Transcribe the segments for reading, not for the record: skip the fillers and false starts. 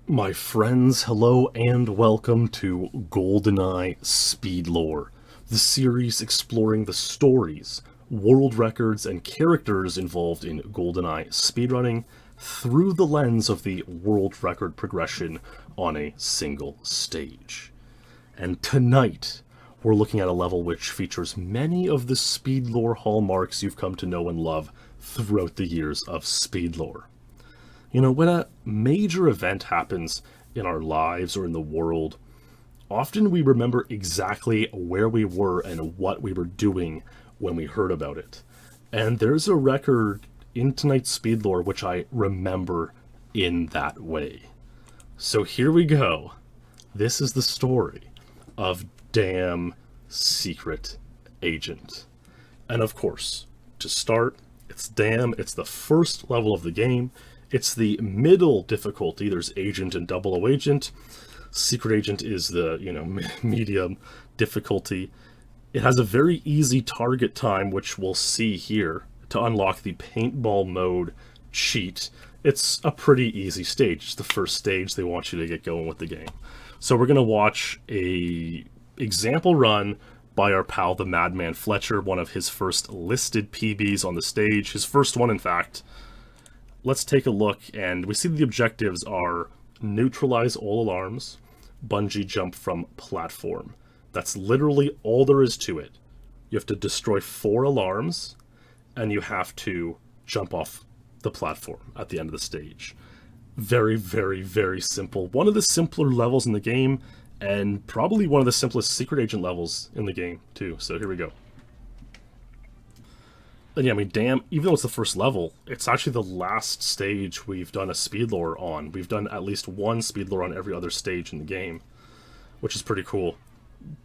My friends, hello and welcome to GoldenEye SpeedLore, the series exploring the stories, world records, and characters involved in GoldenEye speedrunning through the lens of the world record progression on a single stage. And tonight, we're looking at a level which features many of the SpeedLore hallmarks you've come to know and love throughout the years of SpeedLore. You know, when a major event happens in our lives or in the world, often we remember exactly where we were and what we were doing when we heard about it. And there's a record in tonight's Speedlore which I remember in that way. So here we go. This is the story of Damn Secret Agent. And of course, to start, it's the first level of the game. It's the middle difficulty. There's Agent and Double O Agent. Secret Agent is the, medium difficulty. It has a very easy target time, which we'll see here, to unlock the paintball mode cheat. It's a pretty easy stage. It's the first stage. They want you to get going with the game. So we're going to watch a example run by our pal, the Madman Fletcher, one of his first listed PBs on the stage. His first one, in fact. Let's take a look, and we see the objectives are neutralize all alarms, bungee jump from platform. That's literally all there is to it. You have to destroy 4 alarms, and you have to jump off the platform at the end of the stage. Very, very, very simple. One of the simpler levels in the game, and probably one of the simplest Secret Agent levels in the game, too. So here we go. And yeah, I mean, damn, even though it's the first level, it's actually the last stage we've done a speedlore on. We've done at least one speedlore on every other stage in the game, which is pretty cool.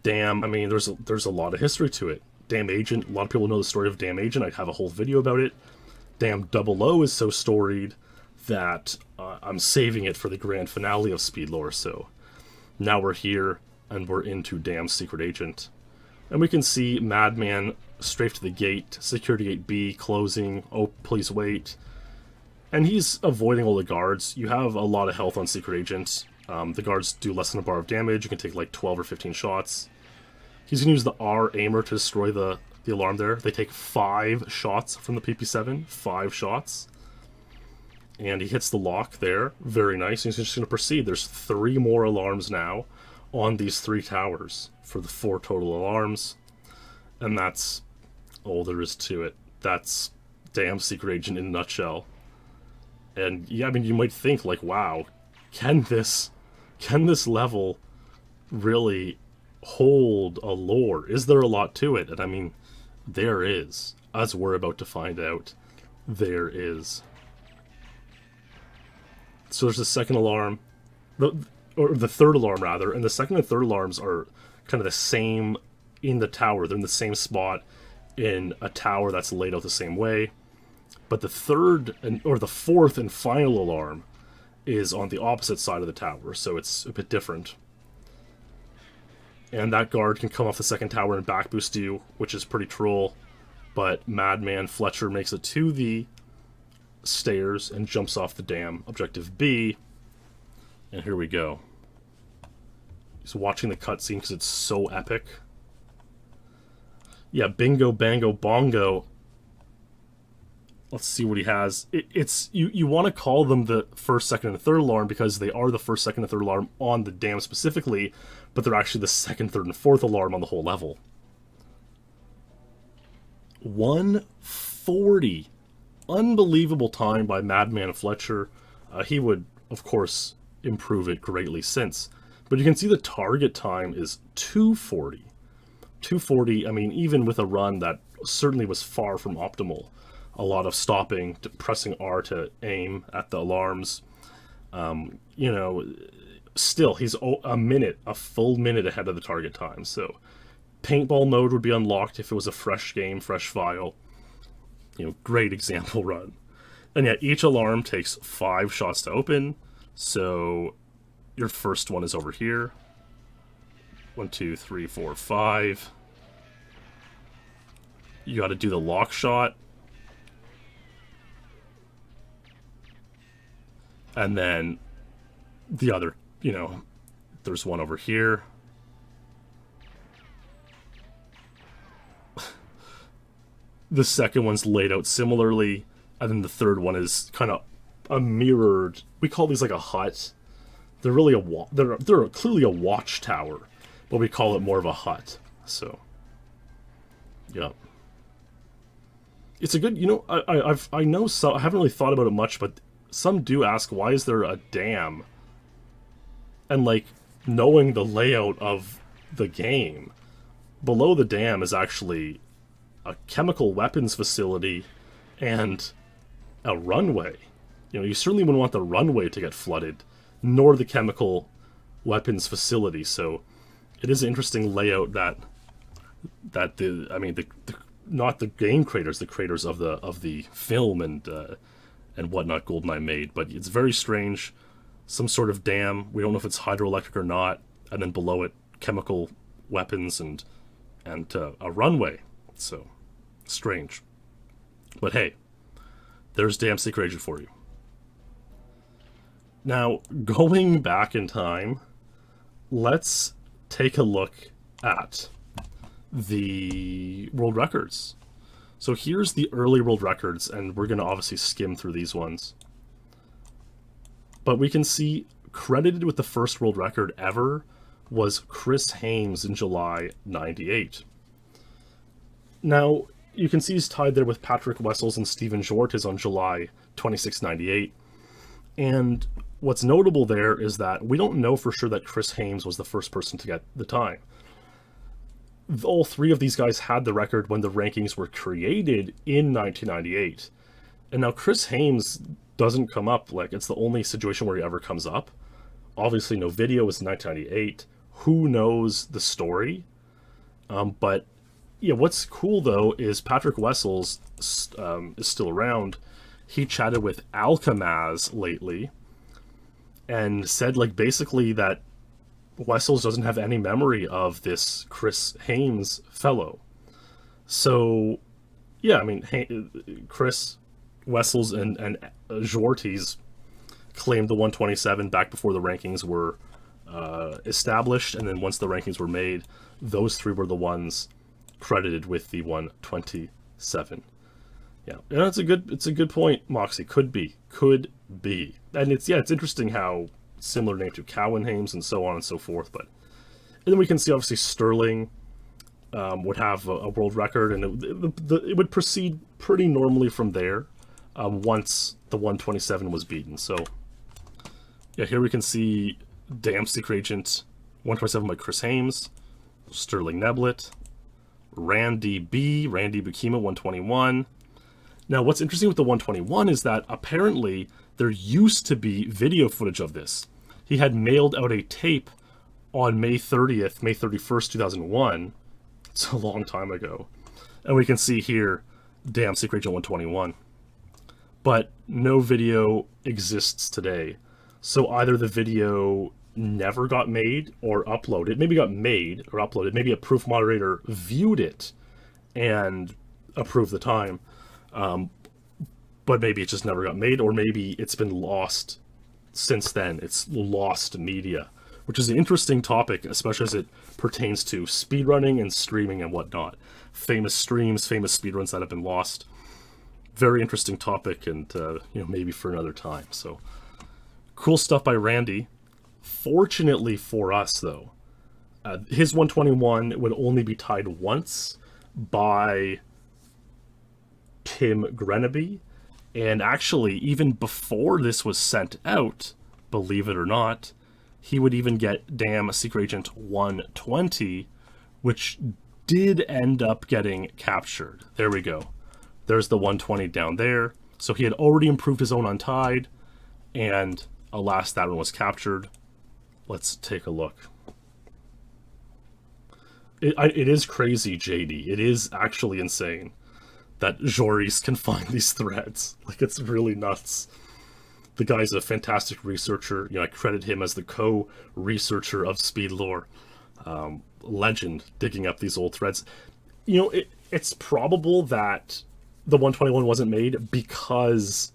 Damn, I mean, there's a lot of history to it. Damn Agent, a lot of people know the story of Damn Agent. I have a whole video about it. Damn Double O is so storied that I'm saving it for the grand finale of speedlore. So now we're here, and we're into Damn Secret Agent. And we can see Madman strafe to the gate, security gate B closing, oh please wait. And he's avoiding all the guards. You have a lot of health on Secret Agent. The guards do less than a bar of damage. You can take like 12 or 15 shots. He's going to use the R aimer to destroy the alarm there. They take 5 shots from the PP7, 5 shots. And he hits the lock there, very nice. He's just going to proceed. There's 3 more alarms now on these 3 towers for the 4 total alarms. And that's all there is to it. That's Damn Secret Agent in a nutshell. And yeah, I mean, you might think like, wow, can this level really hold a lore? Is there a lot to it? And I mean, there is, as we're about to find out. There is. So there's the second alarm, or the third alarm rather, and the second and third alarms are kind of the same in the tower. They're in the same spot in a tower that's laid out the same way. But the third, or the fourth and final alarm is on the opposite side of the tower, so it's a bit different. And that guard can come off the second tower and back boost you, which is pretty troll. But Madman Fletcher makes it to the stairs and jumps off the damn objective B. And here we go. He's watching the cutscene because it's so epic. Yeah, bingo, bango, bongo. Let's see what he has. It's you want to call them the first, second, and third alarm because they are the first, second, and third alarm on the dam specifically, but they're actually the second, third, and fourth alarm on the whole level. 140. Unbelievable time by Madman Fletcher. He would, of course, improve it greatly since. But you can see the target time is 240. 240, I mean, even with a run that certainly was far from optimal. A lot of stopping, pressing R to aim at the alarms. Still, he's a full minute ahead of the target time. So, paintball mode would be unlocked if it was a fresh game, fresh file. Great example run. And yeah, each alarm takes 5 shots to open. So, your first one is over here. 1, 2, 3, 4, 5. You got to do the lock shot. And then the other, there's one over here. The second one's laid out similarly, and then the third one is kind of a mirrored. We call these like a hut. They're really they're clearly a watchtower, but we call it more of a hut. So, yeah, it's a good. I know some. I haven't really thought about it much, but some do ask, why is there a dam? And like, knowing the layout of the game, below the dam is actually a chemical weapons facility and a runway. You certainly wouldn't want the runway to get flooded, nor the chemical weapons facility. So it is an interesting layout that not the game creators, the creators of the film and whatnot GoldenEye made, but it's very strange. Some sort of dam. We don't know if it's hydroelectric or not, and then below it, chemical weapons and a runway. So strange. But hey, there's Damn Secret Agent for you. Now, going back in time, let's take a look at the world records. So here's the early world records, and we're going to obviously skim through these ones. But we can see credited with the first world record ever was Chris Hames in July 98. Now, you can see he's tied there with Patrick Wessels and Stephen Jortis on July 26, 98. And what's notable there is that we don't know for sure that Chris Hames was the first person to get the time. All three of these guys had the record when the rankings were created in 1998. And now Chris Hames doesn't come up, like, it's the only situation where he ever comes up. Obviously, no video was 1998. Who knows the story? But yeah, what's cool though is Patrick Wessels is still around. He chatted with Alchemaz lately and said, like, basically that Wessels doesn't have any memory of this Chris Hames fellow. So yeah, I mean, Chris Wessels and Jortis claimed the 127 back before the rankings were established, and then once the rankings were made, those three were the ones credited with the 127. Yeah, and it's a good point, Moxie. Could be, and it's interesting how similar name to Cowan Hames and so on and so forth. But and then we can see obviously Sterling would have a world record, and it would proceed pretty normally from there once the 127 was beaten. So yeah, here we can see Damn Secret Agent 127 by Chris Hames, Sterling Neblett, Randy Bukima 121. Now, what's interesting with the 121 is that apparently there used to be video footage of this. He had mailed out a tape on May 31st, 2001. It's a long time ago. And we can see here, Damn Secret Agent 121. But no video exists today. So either the video never got made or uploaded. Maybe got made or uploaded. Maybe a proof moderator viewed it and approved the time. But maybe it just never got made, or maybe it's been lost since then. It's lost media, which is an interesting topic, especially as it pertains to speedrunning and streaming and whatnot. Famous streams, famous speedruns that have been lost. Very interesting topic, and maybe for another time. So cool stuff by Randy. Fortunately for us, though, his 121 would only be tied once by Tim Grenaby, and actually even before this was sent out, believe it or not, he would even get Damn Secret Agent 120, which did end up getting captured. There we go. There's the 120 down there. So he had already improved his own Untied, and alas, that one was captured. Let's take a look. It is crazy, JD. It is actually insane that Joris can find these threads. Like, it's really nuts. The guy's a fantastic researcher. I credit him as the co-researcher of SpeedLore. Legend, digging up these old threads. It's probable that the 121 wasn't made because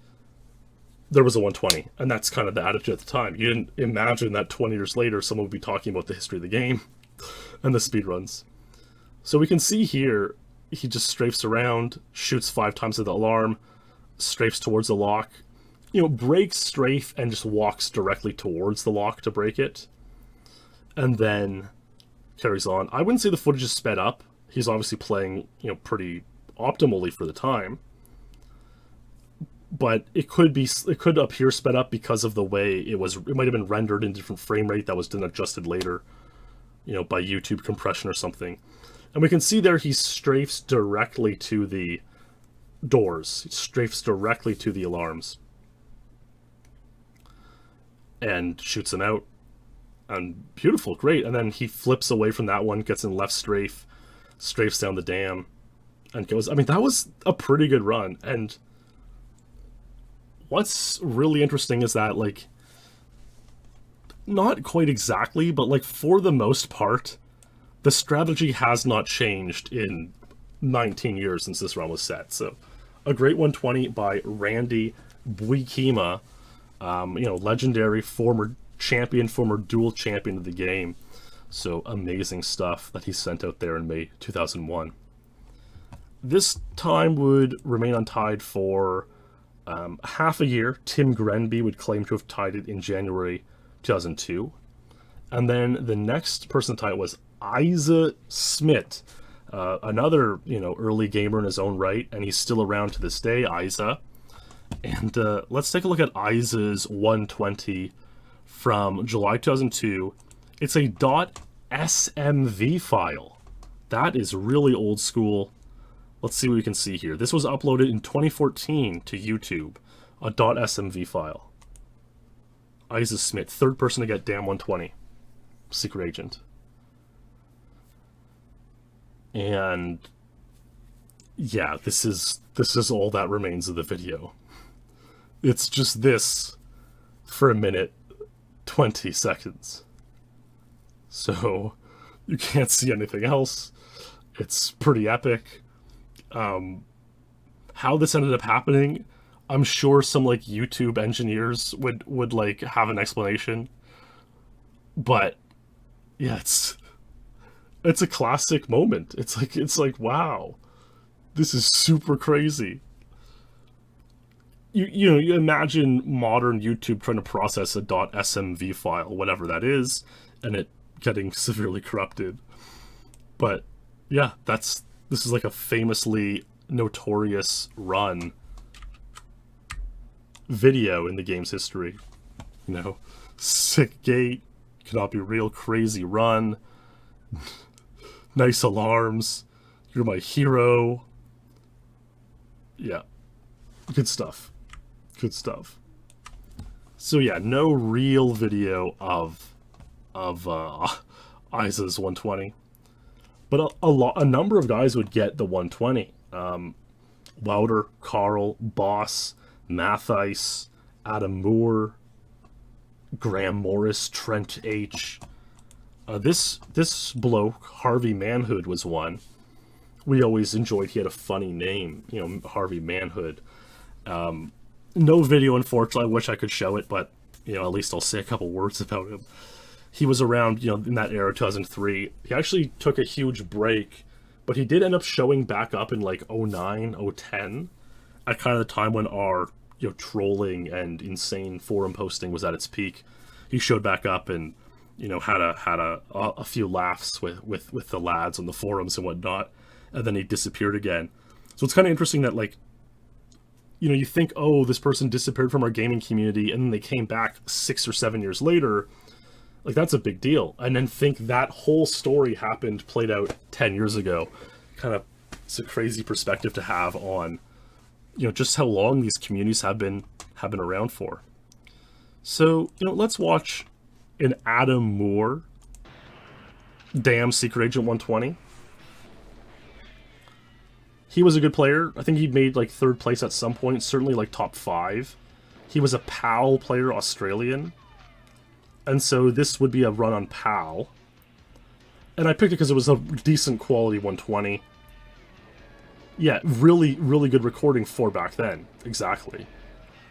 there was a 120, and that's kind of the attitude at the time. You didn't imagine that 20 years later someone would be talking about the history of the game and the speedruns. So we can see here, he just strafes around, shoots 5 times at the alarm, strafes towards the lock, you know, breaks strafe and just walks directly towards the lock to break it, and then carries on. I wouldn't say the footage is sped up. He's obviously playing, you know, pretty optimally for the time, but it could appear sped up because of the way it might have been rendered in different frame rate that was then adjusted later, you know, by YouTube compression or something. And we can see there he strafes directly to the doors. He strafes directly to the alarms and shoots them out. And beautiful, great. And then he flips away from that one, gets in left strafe, strafes down the dam, and goes. I mean, that was a pretty good run. And what's really interesting is that, like, not quite exactly, but, like, for the most part, the strategy has not changed in 19 years since this run was set. So, a great 120 by Randy Buikima, you know, legendary former champion, former dual champion of the game. So, amazing stuff that he sent out there in May 2001. This time would remain untied for half a year. Tim Grenby would claim to have tied it in January 2002. And then the next person to tie it was Isa Smith, another, you know, early gamer in his own right, and he's still around to this day, Isa. And let's take a look at Isa's 120 from July 2002. It's a .smv file. That is really old school. Let's see what we can see here. This was uploaded in 2014 to YouTube, a .smv file. Isa Smith, third person to get damn 120. Secret agent. And yeah, this is all that remains of the video. It's just this for a minute, 20 seconds. So you can't see anything else. It's pretty epic. How this ended up happening, I'm sure some like YouTube engineers would like have an explanation. But yeah, it's a classic moment. It's like wow, this is super crazy. You know, you imagine modern YouTube trying to process a .smv file, whatever that is, and it getting severely corrupted. But yeah, this is like a famously notorious run video in the game's history. You know, sick gate, cannot be real, crazy run, nice alarms, you're my hero. Yeah, good stuff. Good stuff. So yeah, no real video of Isa's 120, but a number of guys would get the 120. Wouter, Carl, Boss, Mathice, Adam Moore, Graham Morris, Trent H. This bloke, Harvey Manhood, was one. We always enjoyed. He had a funny name, you know, Harvey Manhood. No video, unfortunately. I wish I could show it, but, you know, at least I'll say a couple words about him. He was around, you know, in that era, 2003. He actually took a huge break, but he did end up showing back up in, like, 09, 010, at kind of the time when our, you know, trolling and insane forum posting was at its peak. He showed back up and, you know, had a few laughs with the lads on the forums and whatnot, and then he disappeared again. So it's kind of interesting that, like, you know, you think, oh, this person disappeared from our gaming community, and then they came back 6 or 7 years later. Like, that's a big deal. And then think that whole story played out 10 years ago. Kind of, it's a crazy perspective to have on, you know, just how long these communities have been around for. So, you know, let's watch an Adam Moore damn Secret Agent 120. He was a good player. I think he made like 3rd place at some point, certainly like top 5. He was a PAL player, Australian. And so this would be a run on PAL. And I picked it because it was a decent quality 120. Yeah, really, really good recording for back then. Exactly.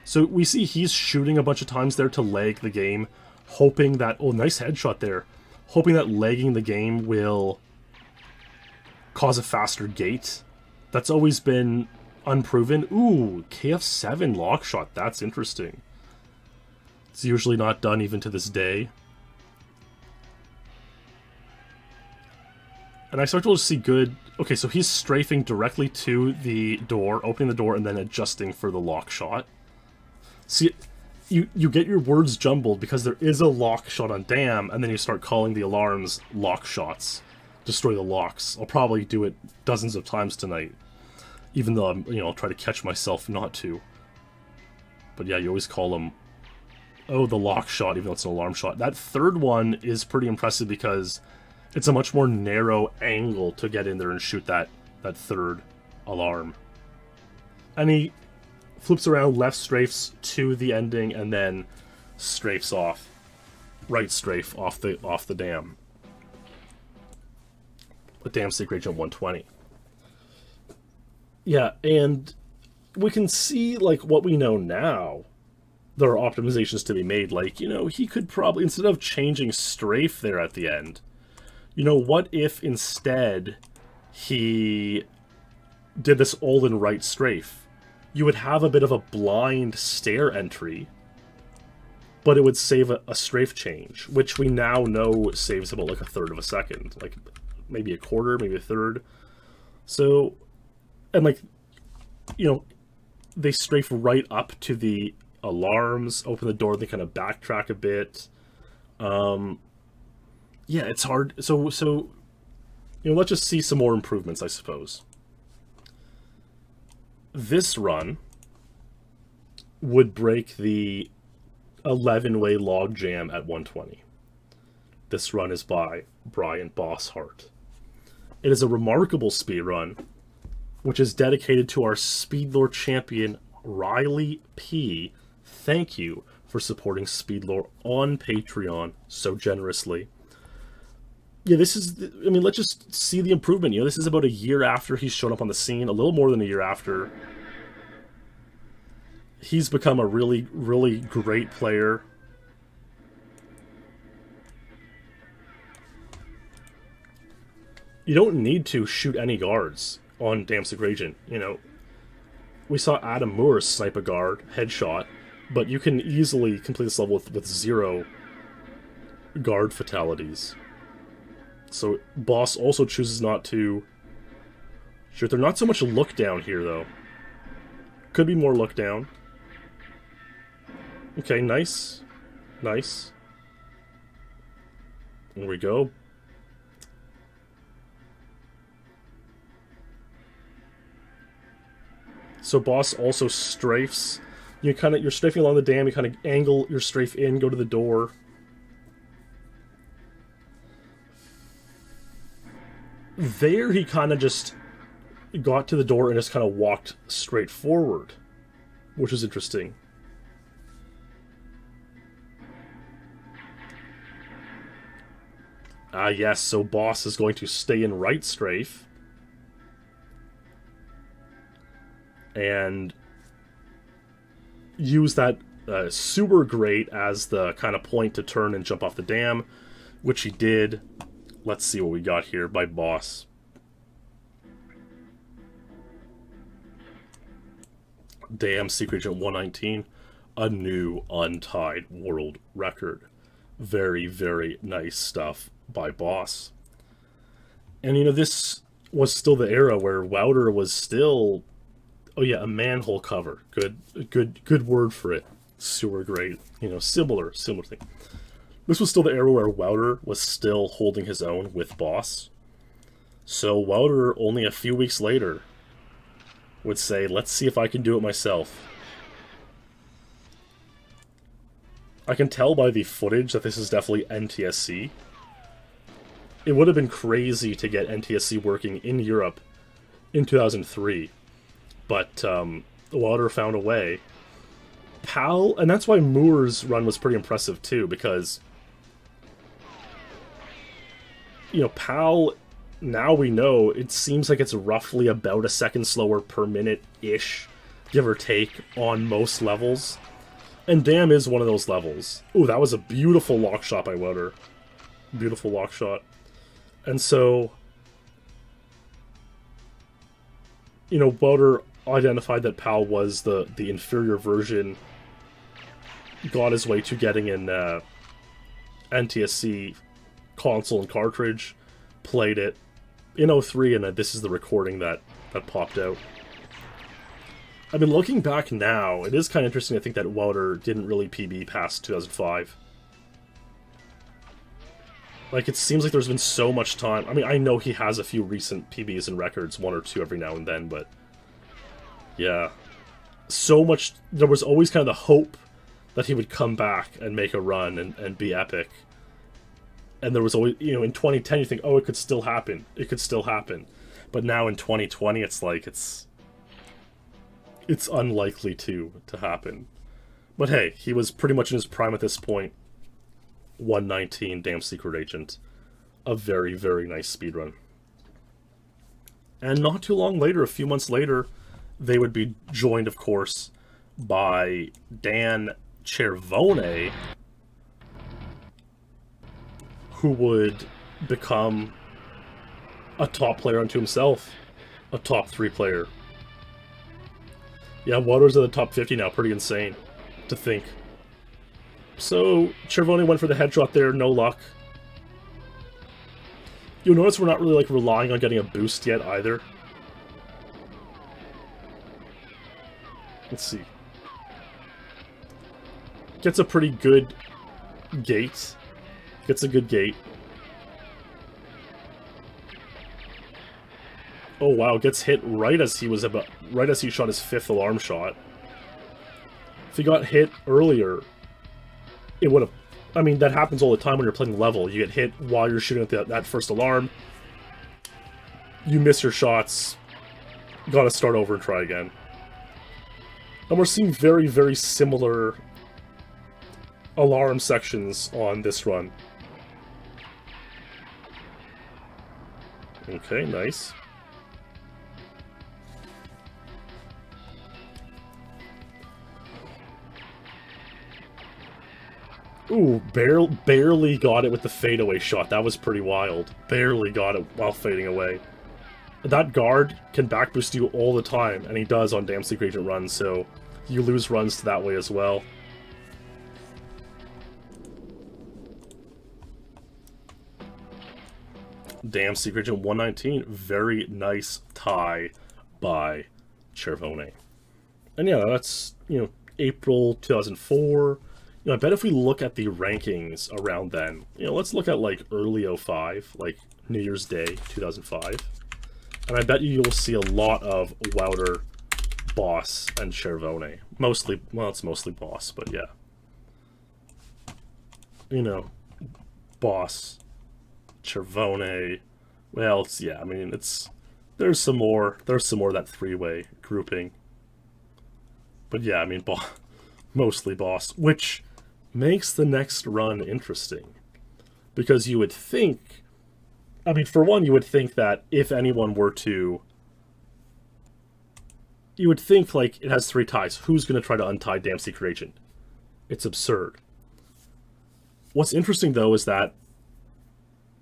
So we see he's shooting a bunch of times there to lag the game, hoping that... Oh, nice headshot there. Hoping that lagging the game will cause a faster gate. That's always been unproven. Ooh, KF7 lock shot. That's interesting. It's usually not done even to this day. And I expect we'll just see good... Okay, so he's strafing directly to the door, opening the door, and then adjusting for the lock shot. See, you get your words jumbled because there is a lock shot on Dam, and then you start calling the alarms lock shots. Destroy the locks. I'll probably do it dozens of times tonight. Even though I'll try to catch myself not to. But yeah, you always call them... Oh, the lock shot, even though it's an alarm shot. That third one is pretty impressive because it's a much more narrow angle to get in there and shoot that third alarm. And he flips around, left strafes to the ending, and then strafes off. Right strafe off the Dam. A Dam Secret Agent 120. Yeah, and we can see, like, what we know now. There are optimizations to be made, like, he could probably, instead of changing strafe there at the end, what if instead he did this all in right strafe? You would have a bit of a blind stair entry, but it would save a strafe change, which we now know saves about like a third of a second, like maybe a quarter, maybe a third. So, and like, they strafe right up to the alarms, open the door, they kind of backtrack a bit. Yeah, it's hard. So let's just see some more improvements, I suppose. This run would break the 11-way log jam at 120. This run is by Brian Bosshart. It is a remarkable speed run, which is dedicated to our SpeedLore champion, Riley P. Thank you for supporting SpeedLore on Patreon so generously. Yeah, this is... let's just see the improvement. This is about a year after he's shown up on the scene, a little more than a year after. He's become a really, really great player. You don't need to shoot any guards on Dam Secret Agent. We saw Adam Moore snipe a guard, headshot, but you can easily complete this level with 0 guard fatalities. So Boss also chooses not to shoot. They're not so much a look down here, though. Could be more look down. Okay, nice. Nice. There we go. So Boss also strafes. You're strafing along the dam, you kind of angle your strafe in, go to the door. There he kind of just got to the door and just kind of walked straight forward, which is interesting. Yes, so Boss is going to stay in right strafe. And use that sewer grate as the kind of point to turn and jump off the dam, which he did. Let's see what we got here by Boss. Dam Secret Agent 119, a new untied world record. Very, very nice stuff by Boss. And this was still the era where Wouter was still... Oh yeah, a manhole cover. Good word for it. Sewer grate. Similar thing. This was still the era where Wouter was still holding his own with Boss. So Wouter, only a few weeks later, would say, let's see if I can do it myself. I can tell by the footage that this is definitely NTSC. It would have been crazy to get NTSC working in Europe in 2003. But Wouter found a way. Pal, and that's why Moore's run was pretty impressive too, because Pal, now we know, it seems like it's roughly about a second slower per minute-ish give or take, on most levels. And Dam is one of those levels. Ooh, that was a beautiful lock shot by Wouter. Beautiful lock shot. And so, you know, Wouter identified that PAL was the inferior version, got his way to getting an NTSC console and cartridge, played it in 03, and this is the recording that popped out. I mean, looking back now, it is kind of interesting to think that Wouter didn't really PB past 2005. Like, it seems like there's been so much time. I mean, I know he has a few recent PBs and records, one or two every now and then, but yeah. So much. There was always kind of the hope that he would come back and make a run and be epic. And there was always, you know, in 2010 you think, oh, it could still happen. It could still happen. But now in 2020, it's like, it's unlikely to happen. But hey, he was pretty much in his prime at this point. 119, Damn Secret Agent. A very, very nice speedrun. And not too long later, a few months later, they would be joined, of course, by Dan Cervone, who would become a top player unto himself. A top 3 player. Yeah, Wouter's in the top 50 now. Pretty insane to think. So, Cervone went for the headshot there. No luck. You'll notice we're not really, like, relying on getting a boost yet, either. Let's see. Gets a pretty good gate. Gets a good gate. Oh wow, gets hit right as he shot his 5th alarm shot. If he got hit earlier, it would have... I mean, that happens all the time when you're playing the level. You get hit while you're shooting at that first alarm. You miss your shots. Gotta start over and try again. And we're seeing very, very similar alarm sections on this run. Okay, nice. Ooh, barely got it with the fadeaway shot. That was pretty wild. Barely got it while fading away. That guard can back boost you all the time, and he does on Damn Secret Agent runs, so you lose runs that way as well. Damn Secret Agent 119. Very nice tie by Cervone. And yeah, that's, you know, April 2004. You know, I bet if we look at the rankings around then, you know, let's look at like early 05, like New Year's Day 2005. And I bet you'll see a lot of Wouter, Boss, and Cervone. Mostly, well, it's mostly Boss, but yeah. You know, Boss, Cervone. Well, it's, yeah, I mean, it's, there's some more of that 3-way grouping. But yeah, I mean, mostly Boss, which makes the next run interesting. Because you would think, I mean, for one, you would think that if anyone were to, you would think, like, it has 3 ties. Who's going to try to untie Damn Secret Agent? It's absurd. What's interesting, though, is that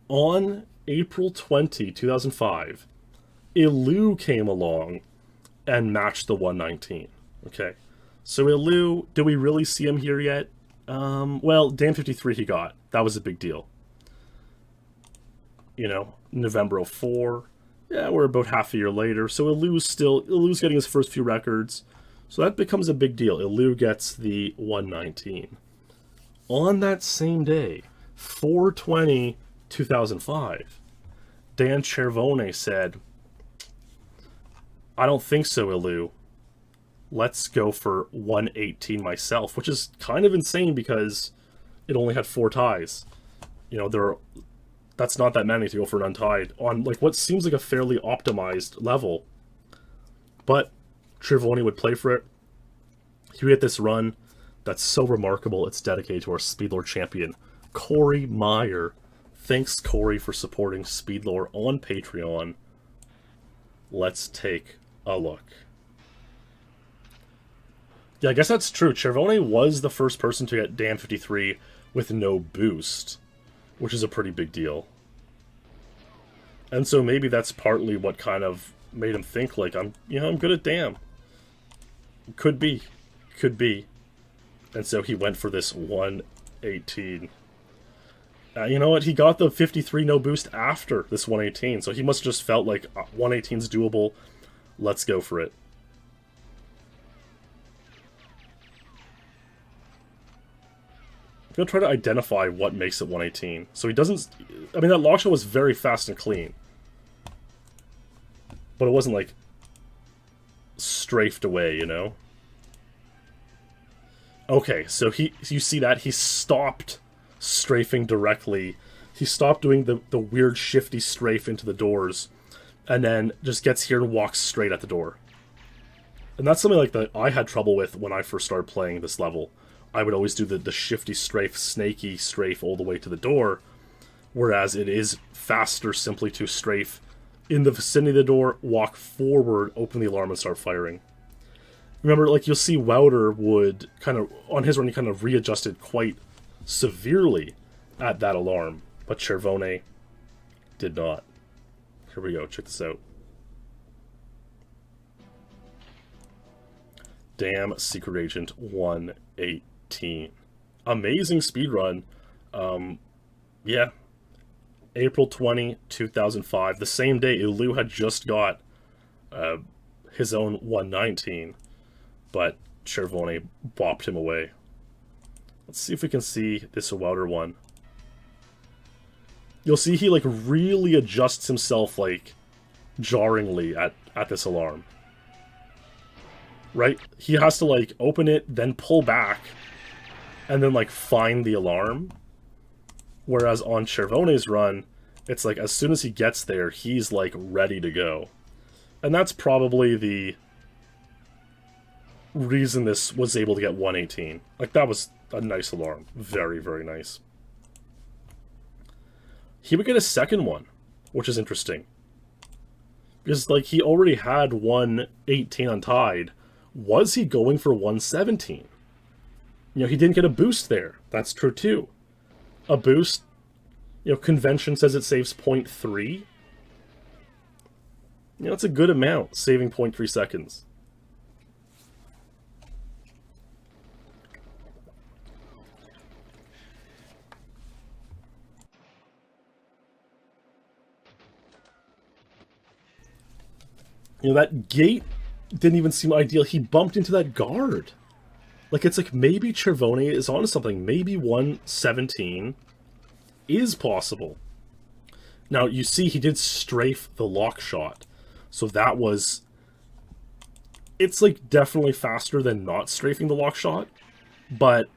on April 20, 2005, Alou came along and matched the 119. Okay, so Alou, do we really see him here yet? Well, Damn 53 he got. That was a big deal. You know, November 04. Yeah, we're about half a year later. So Alou's getting his first few records. So that becomes a big deal. Alou gets the 119. On that same day, 4/20/2005, Dan Cervone said, I don't think so, Alou. Let's go for 118 myself, which is kind of insane because it only had 4 ties. You know, that's not that many to go for an untied on like what seems like a fairly optimized level. But Cervone would play for it. He would get this run that's so remarkable. It's dedicated to our SpeedLore champion, Corey Meyer. Thanks, Corey, for supporting SpeedLore on Patreon. Let's take a look. Yeah, I guess that's true. Cervone was the first person to get Dan 53 with no boost, which is a pretty big deal. And so maybe that's partly what kind of made him think, like, I'm good at Dam. Could be. Could be. And so he went for this 118. You know what? He got the 53 no boost after this 118, so he must have just felt like 118's doable. Let's go for it. I'm going to try to identify what makes it 118. So he doesn't... I mean, that lock shot was very fast and clean. But it wasn't, like, strafed away, you know? Okay, so you see that? He stopped strafing directly. He stopped doing the weird shifty strafe into the doors. And then just gets here and walks straight at the door. And that's something like that I had trouble with when I first started playing this level. I would always do the shifty strafe, snaky strafe all the way to the door, whereas it is faster simply to strafe in the vicinity of the door, walk forward, open the alarm, and start firing. Remember, like, you'll see Wouter would kind of, on his run, he kind of readjusted quite severely at that alarm, but Cervone did not. Here we go, check this out. Damn Secret Agent 118. Amazing speedrun. Yeah. April 20, 2005. The same day Alou had just got his own 119. But Cervone bopped him away. Let's see if we can see this Wouter one. You'll see he, like, really adjusts himself, like, jarringly at this alarm. Right? He has to, like, open it, then pull back, and then, like, find the alarm. Whereas on Cervone's run, it's like, as soon as he gets there, he's, like, ready to go. And that's probably the reason this was able to get 118. Like, that was a nice alarm. Very, very nice. He would get a second one, which is interesting. Because, like, he already had 118 untied. Was he going for 117? You know, he didn't get a boost there. That's true, too. A boost, you know, convention says it saves 0.3. You know, it's a good amount, saving 0.3 seconds. You know, that gate didn't even seem ideal. He bumped into that guard. Like, it's like maybe Cervone is onto something. Maybe 117 is possible. Now, you see he did strafe the lock shot. So that was... It's, like, definitely faster than not strafing the lock shot. But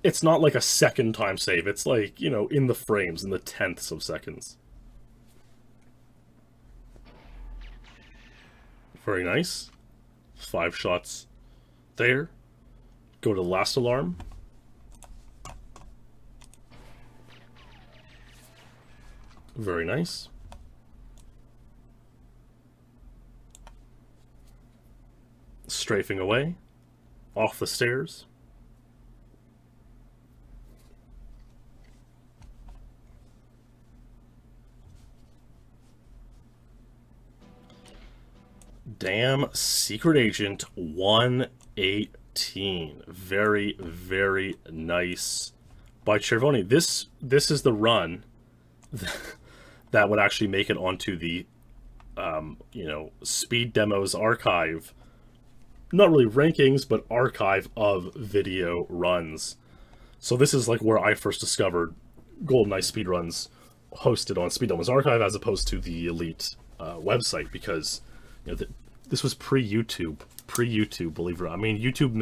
it's not like a second time save. It's like, you know, in the frames, in the tenths of seconds. Very nice. 5 shots there. Go to the last alarm. Very nice. Strafing away. Off the stairs. Damn Secret Agent 118. Very, very nice by Cervone. This is the run that would actually make it onto the, you know, Speed Demos archive. Not really rankings, but archive of video runs. So this is like where I first discovered GoldenEye speedruns hosted on Speed Demos archive as opposed to the Elite website, because, you know, this was pre-YouTube, believe it or not. I mean, YouTube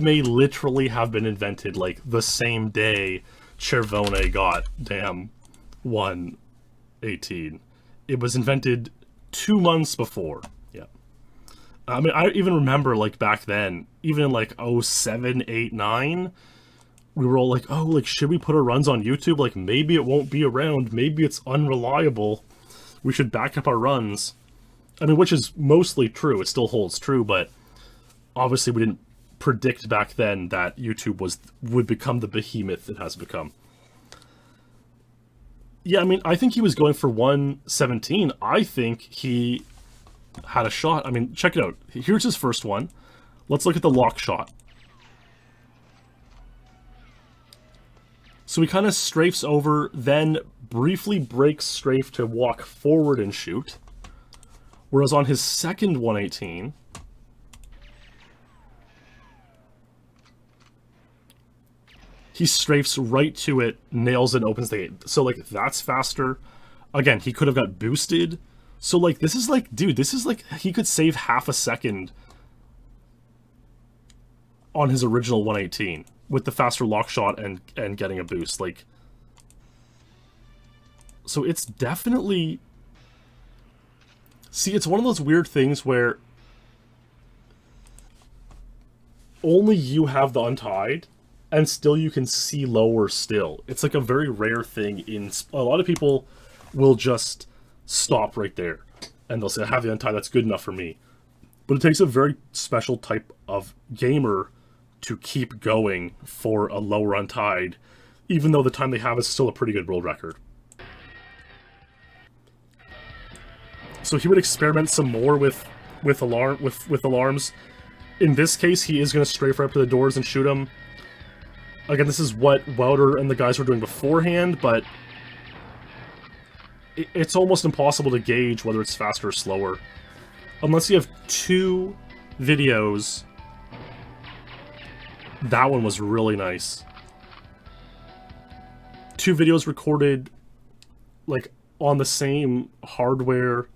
may literally have been invented like the same day Cervone got damn 118. It was invented 2 months before. Yeah. I mean, I even remember, like, back then, even in like 07, 8, 9, we were all like, oh, like, should we put our runs on YouTube? Like, maybe it won't be around. Maybe it's unreliable. We should back up our runs. I mean, which is mostly true. It still holds true, but Obviously, we didn't predict back then that YouTube would become the behemoth it has become. Yeah, I mean, I think he was going for 117. I think he had a shot. I mean, check it out. Here's his first one. Let's look at the lock shot. So he kind of strafes over, then briefly breaks strafe to walk forward and shoot. Whereas on his second 118, he strafes right to it, nails it, opens the gate. So, like, that's faster. Again, he could have got boosted. So, like, this is like, dude, this is like, he could save half a second on his original 118 with the faster lock shot and getting a boost. Like, so it's definitely... See, it's one of those weird things where only you have the untied, and still you can see lower still. It's like a very rare thing in... A lot of people will just stop right there, and they'll say, I have the untied, that's good enough for me. But it takes a very special type of gamer to keep going for a lower untied, even though the time they have is still a pretty good world record. So he would experiment some more with alarms. In this case, he is going to strafe right up to the doors and shoot him. Again, this is what Wouter and the guys were doing beforehand, but it's almost impossible to gauge whether it's faster or slower. Unless you have two videos. That one was really nice. Two videos recorded, like, on the same hardware,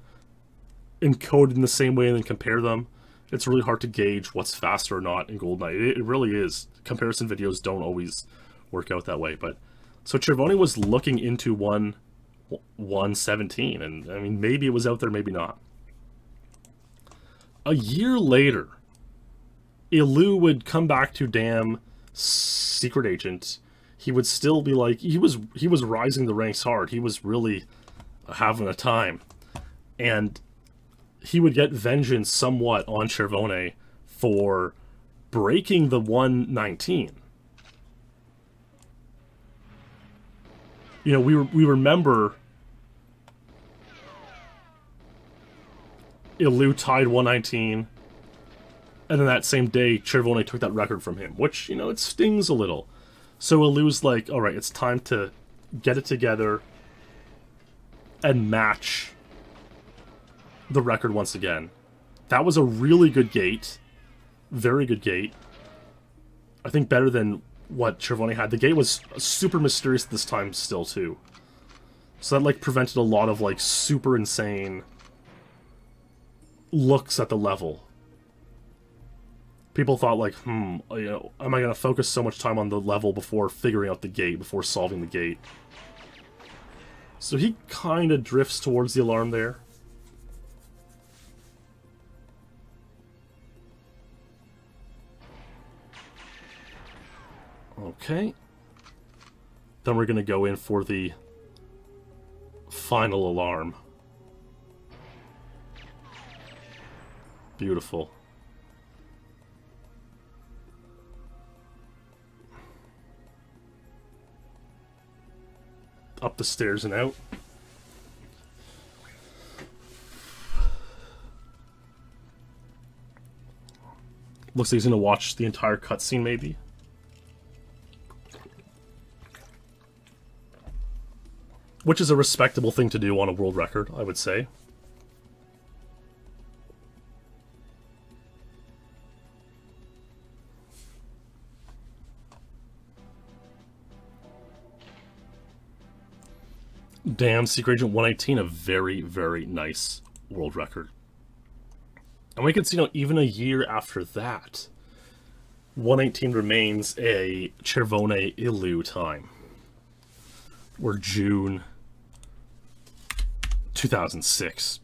encoded in the same way, and then compare them. It's really hard to gauge what's faster or not in GoldenEye. It really is. Comparison videos don't always work out that way. But so Cervoni was looking into 117, and I mean, maybe it was out there, maybe not. A year later, Alou would come back to damn Secret Agent. He would still be like, he was rising the ranks hard. He was really having a time. And he would get vengeance somewhat on Cervoni for breaking the 119. You know, we remember Alou tied 119, and then that same day, Cervoni took that record from him, which, you know, it stings a little. So Alou's like, alright, it's time to get it together and match the record once again. That was a really good gate. Very good gate. I think better than what Cervoni had. The gate was super mysterious this time still, too. So that, like, prevented a lot of, like, super insane looks at the level. People thought, like, you know, am I going to focus so much time on the level before figuring out the gate, before solving the gate? So he kind of drifts towards the alarm there. Okay. Then we're going to go in for the final alarm. Beautiful. Up the stairs and out. Looks like he's going to watch the entire cutscene, maybe. Which is a respectable thing to do on a world record, I would say. Damn, Secret Agent 118, a very, very nice world record. And we can see, you know, even a year after that, 118 remains a Cervoni Alou time. We're June 2006.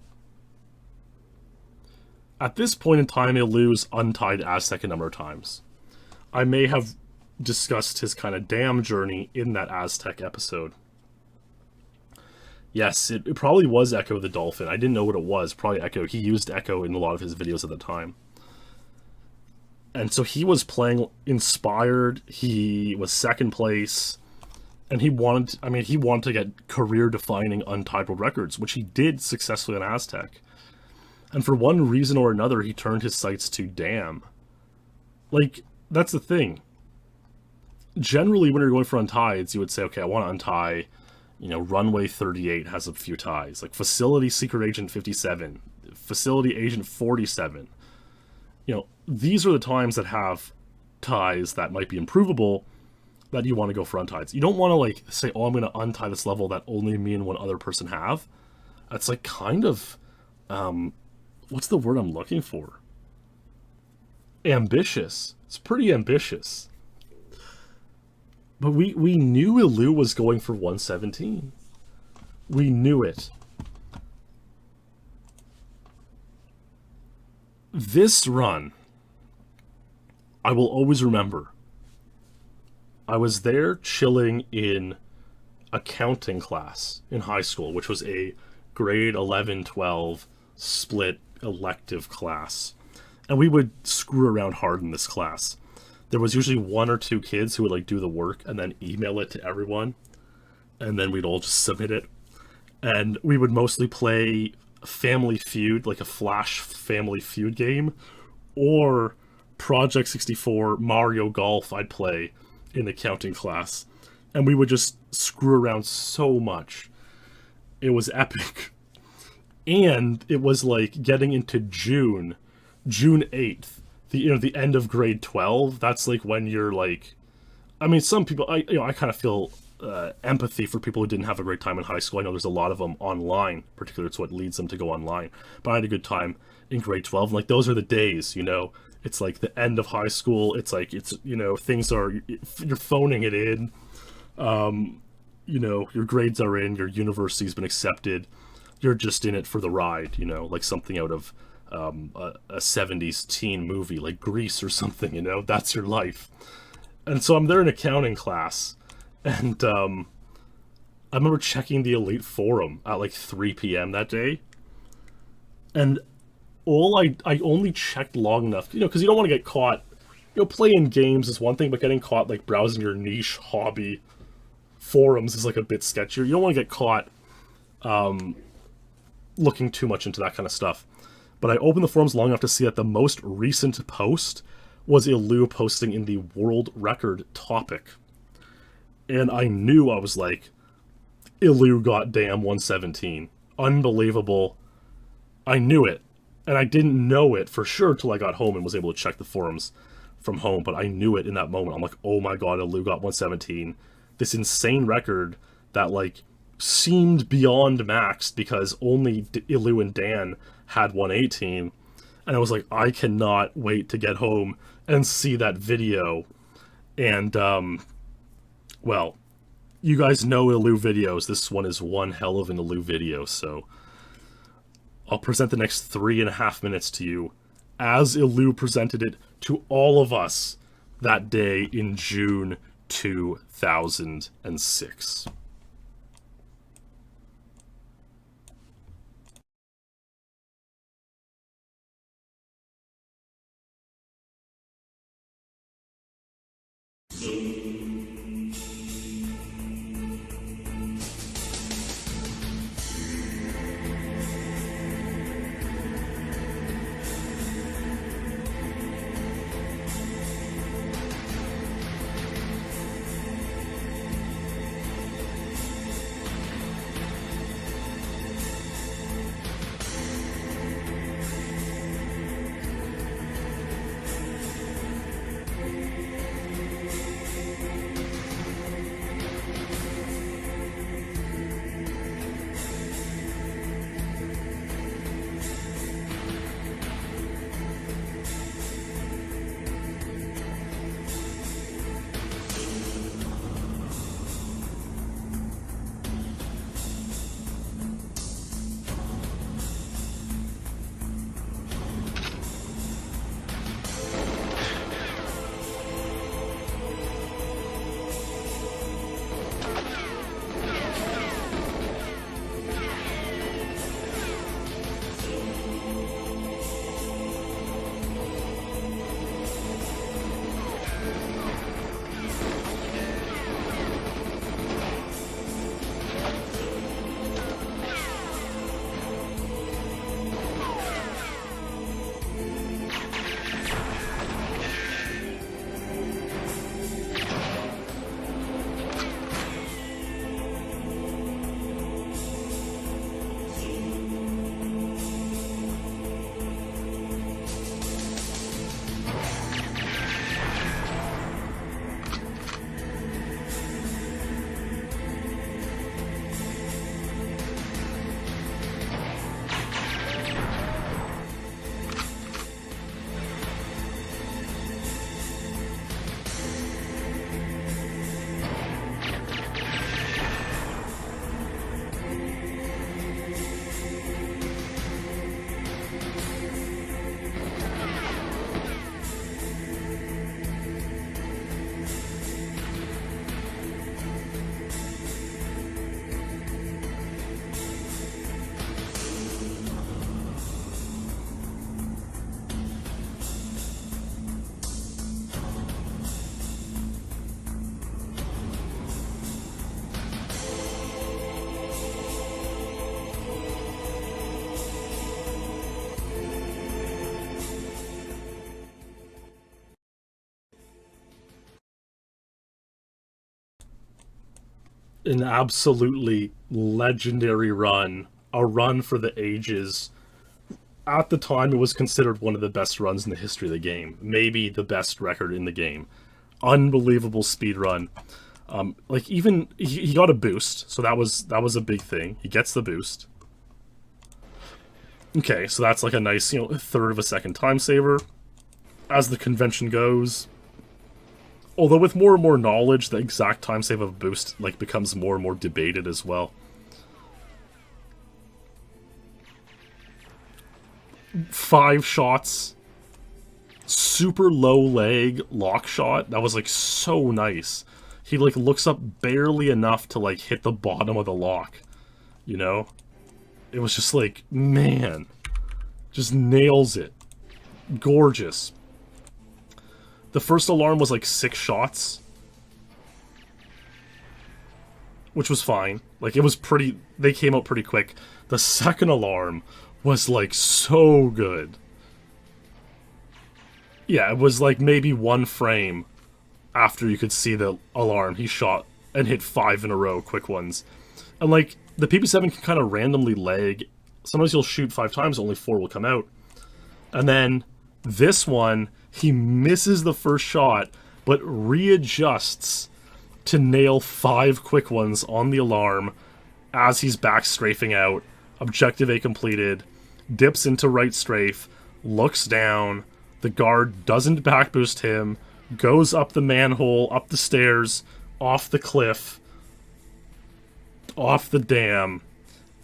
At this point in time, Alou's untied Aztec a number of times. I may have discussed his kind of damn journey in that Aztec episode. Yes, it probably was Echo the Dolphin. I didn't know what it was. Probably Echo. He used Echo in a lot of his videos at the time. And so he was playing inspired. He was second place, and he wanted. I mean, he wanted to get career-defining untied world records, which he did successfully on Aztec. And for one reason or another, he turned his sights to Dam. Like, that's the thing. Generally, when you're going for untieds, you would say, okay, I want to untie, Runway 38 has a few ties. Like, Facility Secret Agent 57, Facility Agent 47. These are the times that have ties that might be improvable that you want to go for untieds. You don't want to, like, say, oh, I'm going to untie this level that only me and one other person have. That's, like, kind of, what's the word I'm looking for? Ambitious. It's pretty ambitious. But we knew Alou was going for 117. We knew it. This run, I will always remember. I was there chilling in accounting class in high school, which was a grade 11-12 split elective class. And we would screw around hard in this class. There was usually one or two kids who would like do the work and then email it to everyone. And then we'd all just submit it. And we would mostly play Family Feud, like a Flash Family Feud game, or Project 64 Mario Golf I'd play in accounting class. And we would just screw around so much. It was epic. And it was like getting into June 8th, the end of grade 12. That's like when you're like, I mean, some people, I kind of feel empathy for people who didn't have a great time in high school. I know there's a lot of them online, particularly it's what leads them to go online. But I had a good time in grade 12. And like, those are the days, it's like the end of high school. It's like, things are, you're phoning it in. Your grades are in, your university's been accepted. You're just in it for the ride, like something out of a 70s teen movie like Grease or something, that's your life. And so I'm there in accounting class, and I remember checking the Elite forum at like 3 p.m. that day, and I only checked long enough, because you don't want to get caught, playing games is one thing, but getting caught like browsing your niche hobby forums is like a bit sketchier. You don't want to get caught looking too much into that kind of stuff. But I opened the forums long enough to see that the most recent post was Alou posting in the world record topic. And I knew, I was like, Alou got damn 117. Unbelievable. I knew it. And I didn't know it for sure till I got home and was able to check the forums from home. But I knew it in that moment. I'm like, oh my god, Alou got 117. This insane record that, like, seemed beyond maxed because only Alou and Dan had 118. And I was like, I cannot wait to get home and see that video. And, well, you guys know Alou videos. This one is one hell of an Alou video, so I'll present the next 3.5 minutes to you as Alou presented it to all of us that day in June 2006. An absolutely legendary run, a run for the ages. At the time, it was considered one of the best runs in the history of the game, maybe the best record in the game. Unbelievable speed run. Like even he got a boost, so that was a big thing. He gets the boost. Okay, so that's like a nice, third of a second time saver. As the convention goes, although with more and more knowledge, the exact time save of a boost like becomes more and more debated as well. 5 shots, super low leg lock shot. That was like so nice. He like looks up barely enough to like hit the bottom of the lock, you know? It was just like, man, just nails it. Gorgeous. The first alarm was like 6 shots, which was fine. Like, it was pretty, they came out pretty quick. The second alarm was like so good. Yeah, it was like maybe 1 frame after you could see the alarm. He shot and hit 5 in a row, quick ones. And like, the PP7 can kind of randomly lag. Sometimes you'll shoot 5 times, only 4 will come out. And then this one, he misses the first shot, but readjusts to nail 5 quick ones on the alarm as he's back strafing out. Objective A completed. Dips into right strafe, looks down. The guard doesn't back boost him. Goes up the manhole, up the stairs, off the cliff, off the dam,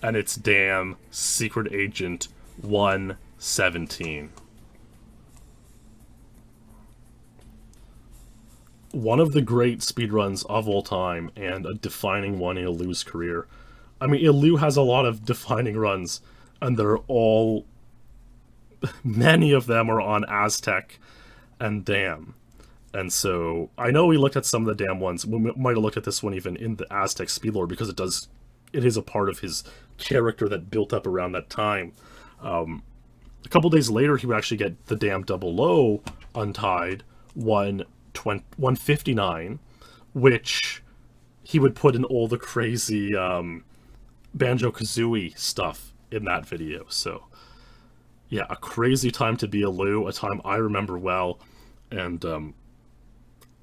and it's damn Secret Agent 117. One of the great speedruns of all time, and a defining one in Alou's career. I mean, Alou has a lot of defining runs, and they're all... many of them are on Aztec and Dam. And so, I know we looked at some of the Dam ones. We might have looked at this one even in the Aztec SpeedLore, because it is a part of his character that built up around that time. A couple days later, he would actually get the Dam Double Low untied, 159, which he would put in all the crazy Banjo-Kazooie stuff in that video. So, yeah, a crazy time to be Alou, a time I remember well, and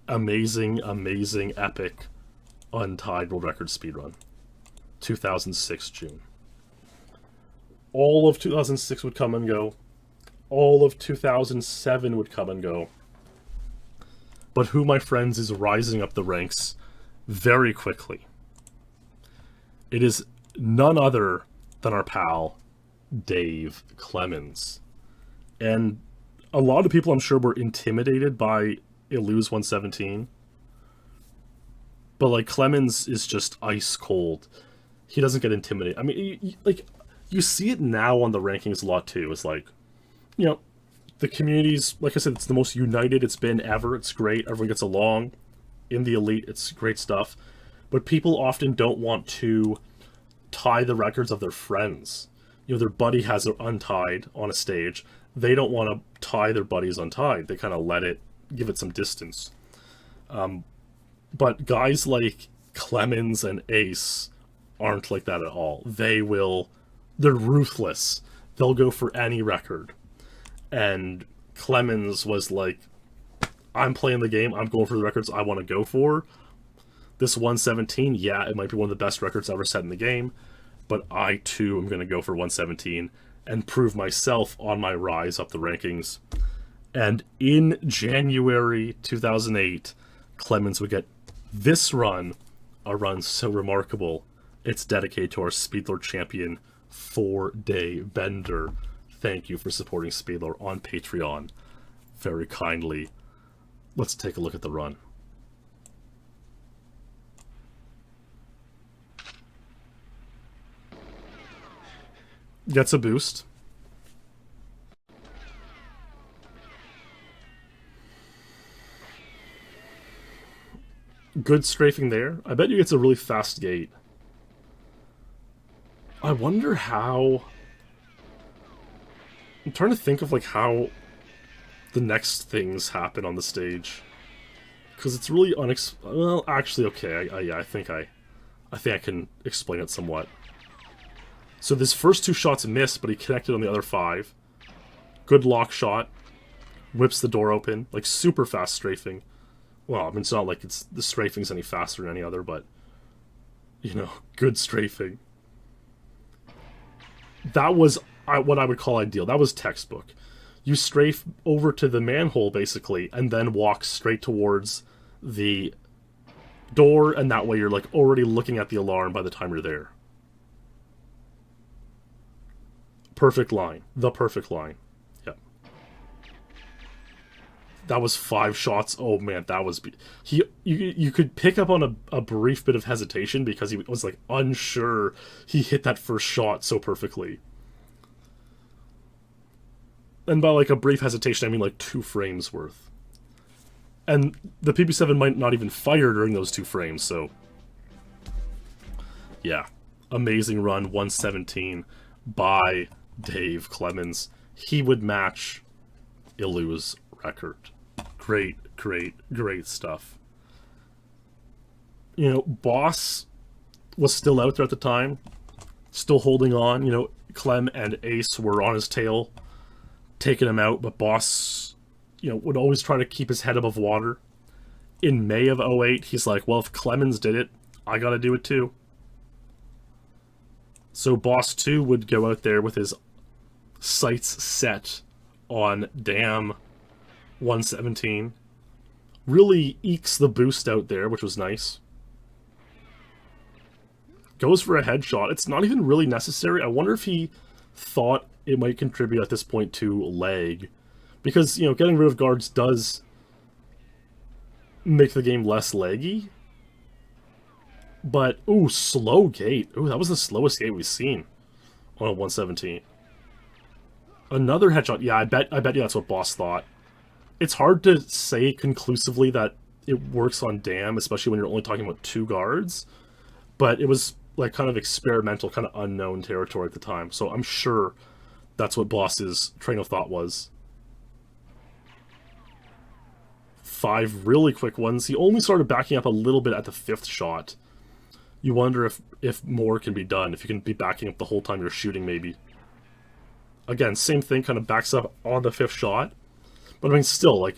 amazing, amazing, epic, untied world record speedrun. 2006 June. All of 2006 would come and go. All of 2007 would come and go. But who, my friends, is rising up the ranks very quickly? It is none other than our pal, Dave Clemens. And a lot of people, I'm sure, were intimidated by Alou's 117. But, like, Clemens is just ice cold. He doesn't get intimidated. I mean, you see it now on the rankings a lot, too. It's like, the community's, like I said, it's the most united it's been ever. It's great. Everyone gets along. In the elite, it's great stuff. But people often don't want to tie the records of their friends. Their buddy has it untied on a stage. They don't want to tie their buddies untied. They kind of give it some distance. But guys like Clemens and Ace aren't like that at all. They're ruthless. They'll go for any record. And Clemens was like, I'm playing the game, I'm going for the records I want to go for. This 117, yeah, it might be one of the best records ever set in the game, but I too am going to go for 117 and prove myself on my rise up the rankings. And in January 2008, Clemens would get this run, a run so remarkable, it's dedicated to our SpeedLore champion, 4-Day Bender. Thank you for supporting SpeedLore on Patreon very kindly. Let's take a look at the run. Gets a boost. Good strafing there. I bet you gets a really fast gate. I wonder how... I'm trying to think of like how the next things happen on the stage, because it's really well, actually, okay. I I think I can explain it somewhat. So this first 2 shots missed, but he connected on the other 5. Good lock shot. Whips the door open. Like, super fast strafing. Well, I mean, it's not like the strafing's any faster than any other, but, you know, good strafing. That was what I would call ideal. That was textbook. You strafe over to the manhole, basically, and then walk straight towards the door, and that way you're, like, already looking at the alarm by the time you're there. Perfect line. The perfect line. Yep. That was 5 shots. Oh, man, that was... You could pick up on a brief bit of hesitation because he was, like, unsure he hit that first shot so perfectly. And by, like, a brief hesitation, I mean, like, 2 frames worth. And the PP7 might not even fire during those 2 frames, so... Yeah. Amazing run, 117 by Dave Clemens. He would match Alou's record. Great, great, great stuff. You know, Boss was still out there at the time. Still holding on. You know, Clem and Ace were on his tail, taking him out, but Boss, you know, would always try to keep his head above water. In May of 08, he's like, well, if Clemens did it, I gotta do it too. So Boss 2 would go out there with his sights set on Dam 117. Really ekes the boost out there, which was nice. Goes for a headshot. It's not even really necessary. I wonder if he thought it might contribute at this point to lag. Because, you know, getting rid of guards does make the game less laggy. But, ooh, slow gate. Ooh, that was the slowest gate we've seen on a 117. Another headshot. Yeah, I bet you that's what Boss thought. It's hard to say conclusively that it works on Dam, especially when you're only talking about 2 guards. But it was, like, kind of experimental, kind of unknown territory at the time. So I'm sure that's what Boss's train of thought was. 5 really quick ones. He only started backing up a little bit at the 5th shot. You wonder if more can be done, if you can be backing up the whole time you're shooting, maybe. Again, same thing, kind of backs up on the 5th shot. But I mean, still, like,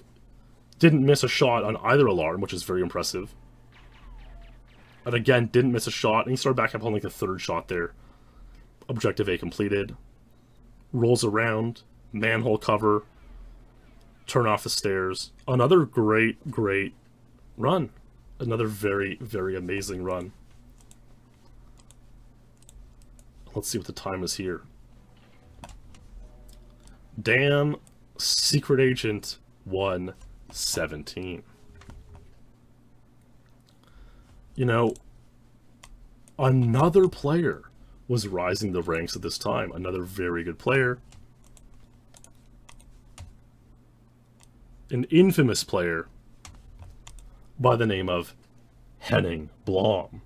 didn't miss a shot on either alarm, which is very impressive. And again, didn't miss a shot, and he started backing up on, like, the 3rd shot there. Objective A completed. Rolls around, manhole cover, turn off the stairs. Another great, great run. Another very, very amazing run. Let's see what the time is here. Damn, Secret Agent 117. You know, another player was rising the ranks at this time. Another very good player. An infamous player by the name of Henning Blom.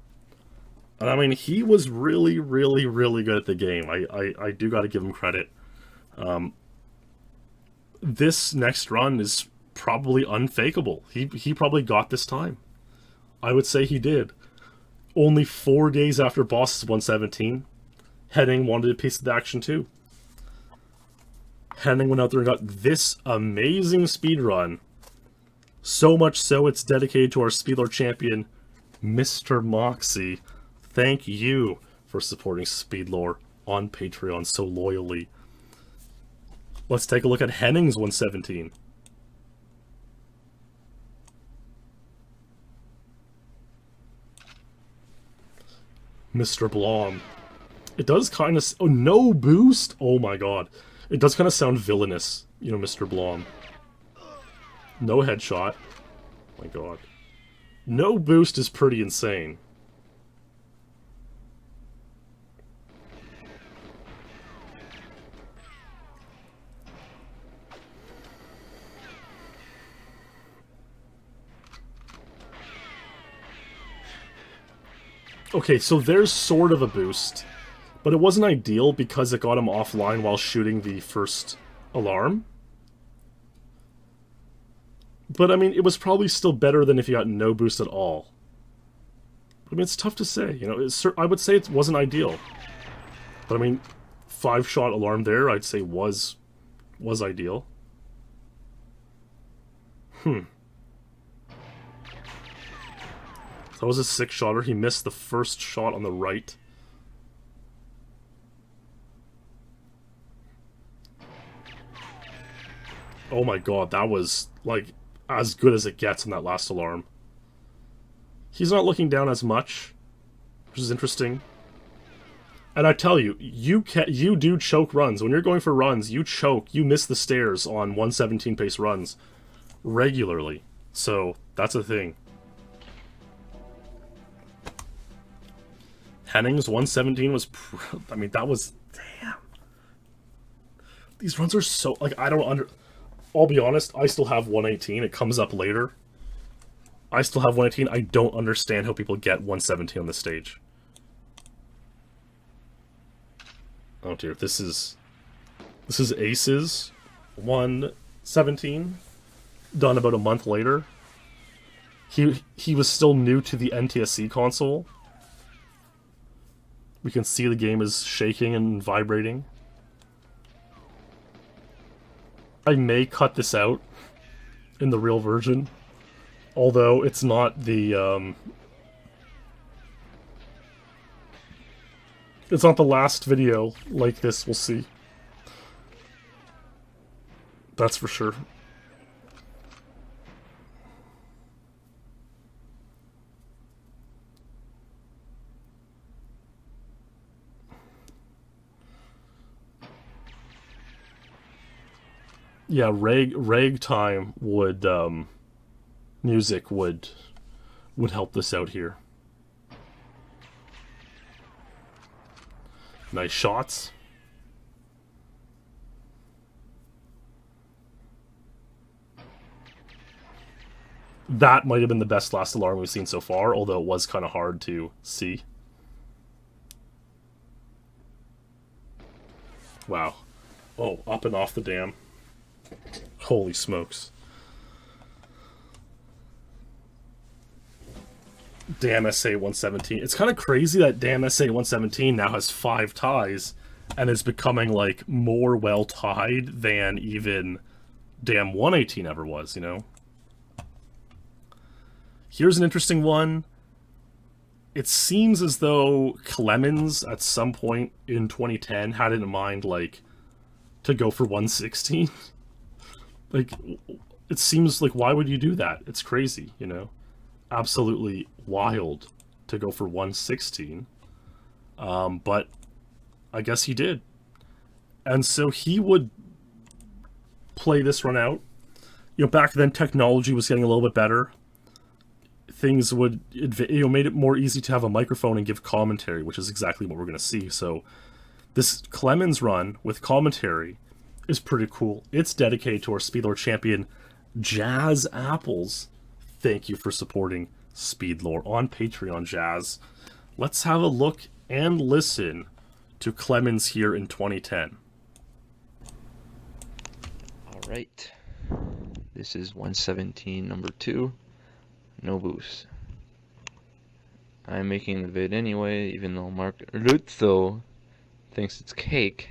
And I mean, he was really, really, really good at the game. I do got to give him credit. This next run is probably unfakeable. He probably got this time. I would say he did. Only 4 days after Boss's 117, Henning wanted a piece of the action too. Henning went out there and got this amazing speed run. So much so it's dedicated to our SpeedLore champion, Mr. Moxie. Thank you for supporting SpeedLore on Patreon so loyally. Let's take a look at Henning's 117. Mr. Blom. It does kind of... Oh, no boost? Oh my god. It does kind of sound villainous, you know, Mr. Blom. No headshot. Oh my god. No boost is pretty insane. Okay, so there's sort of a boost, but it wasn't ideal because it got him offline while shooting the first alarm. But I mean, it was probably still better than if you got no boost at all. I mean, it's tough to say. You know, I would say it wasn't ideal. But I mean, 5-shot alarm there, I'd say was ideal. That was a 6-shotter. He missed the first shot on the right. Oh my god, that was, like, as good as it gets in that last alarm. He's not looking down as much, which is interesting. And I tell you, you do choke runs. When you're going for runs, you choke. You miss the stairs on 117 pace runs regularly. So, that's a thing. Henning's 117 was... I mean, that was... Damn. These runs are so... Like, I don't I'll be honest, I still have 118. It comes up later. I still have 118. I don't understand how people get 117 on the stage. Oh dear, this is Ace's 117, done about a month later. He was still new to the NTSC console. We can see the game is shaking and vibrating. I may cut this out in the real version, although it's not the it's not the last video like this we'll see. That's for sure. Yeah, ragtime would music would help this out here. Nice shots. That might have been the best last alarm we've seen so far, although it was kind of hard to see. Wow. Oh, up and off the dam. Holy smokes. Damn SA 117. It's kind of crazy that damn SA 117 now has 5 ties and is becoming like more well tied than even damn 118 ever was, you know? Here's an interesting one. It seems as though Clemens at some point in 2010 had it in mind like to go for 116. Like, it seems like, why would you do that? It's crazy, you know? Absolutely wild to go for 116. But I guess he did. And so he would play this run out. You know, back then technology was getting a little bit better. Things would, you know, made it more easy to have a microphone and give commentary, which is exactly what we're going to see. So this Clemens run with commentary is pretty cool. It's dedicated to our SpeedLore champion, Jazz Apples. Thank you for supporting SpeedLore on Patreon, Jazz. Let's have a look and listen to Clemens here in 2010. Alright. This is 117 number 2. No boost. I'm making the vid anyway, even though Mark Rützouvision thinks it's cake.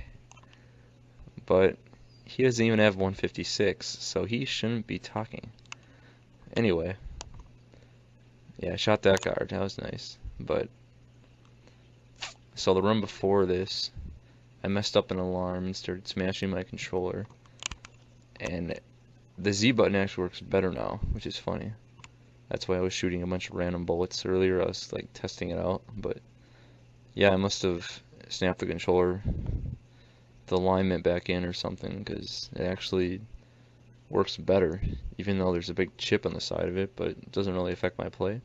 But he doesn't even have 156, so he shouldn't be talking. Anyway. Yeah, I shot that guard. That was nice. But so the run before this, I messed up an alarm and started smashing my controller. And the Z button actually works better now, which is funny. That's why I was shooting a bunch of random bullets earlier. I was like testing it out, but yeah, I must have snapped the controller, the alignment back in or something, because it actually works better, even though there's a big chip on the side of it, but it doesn't really affect my play.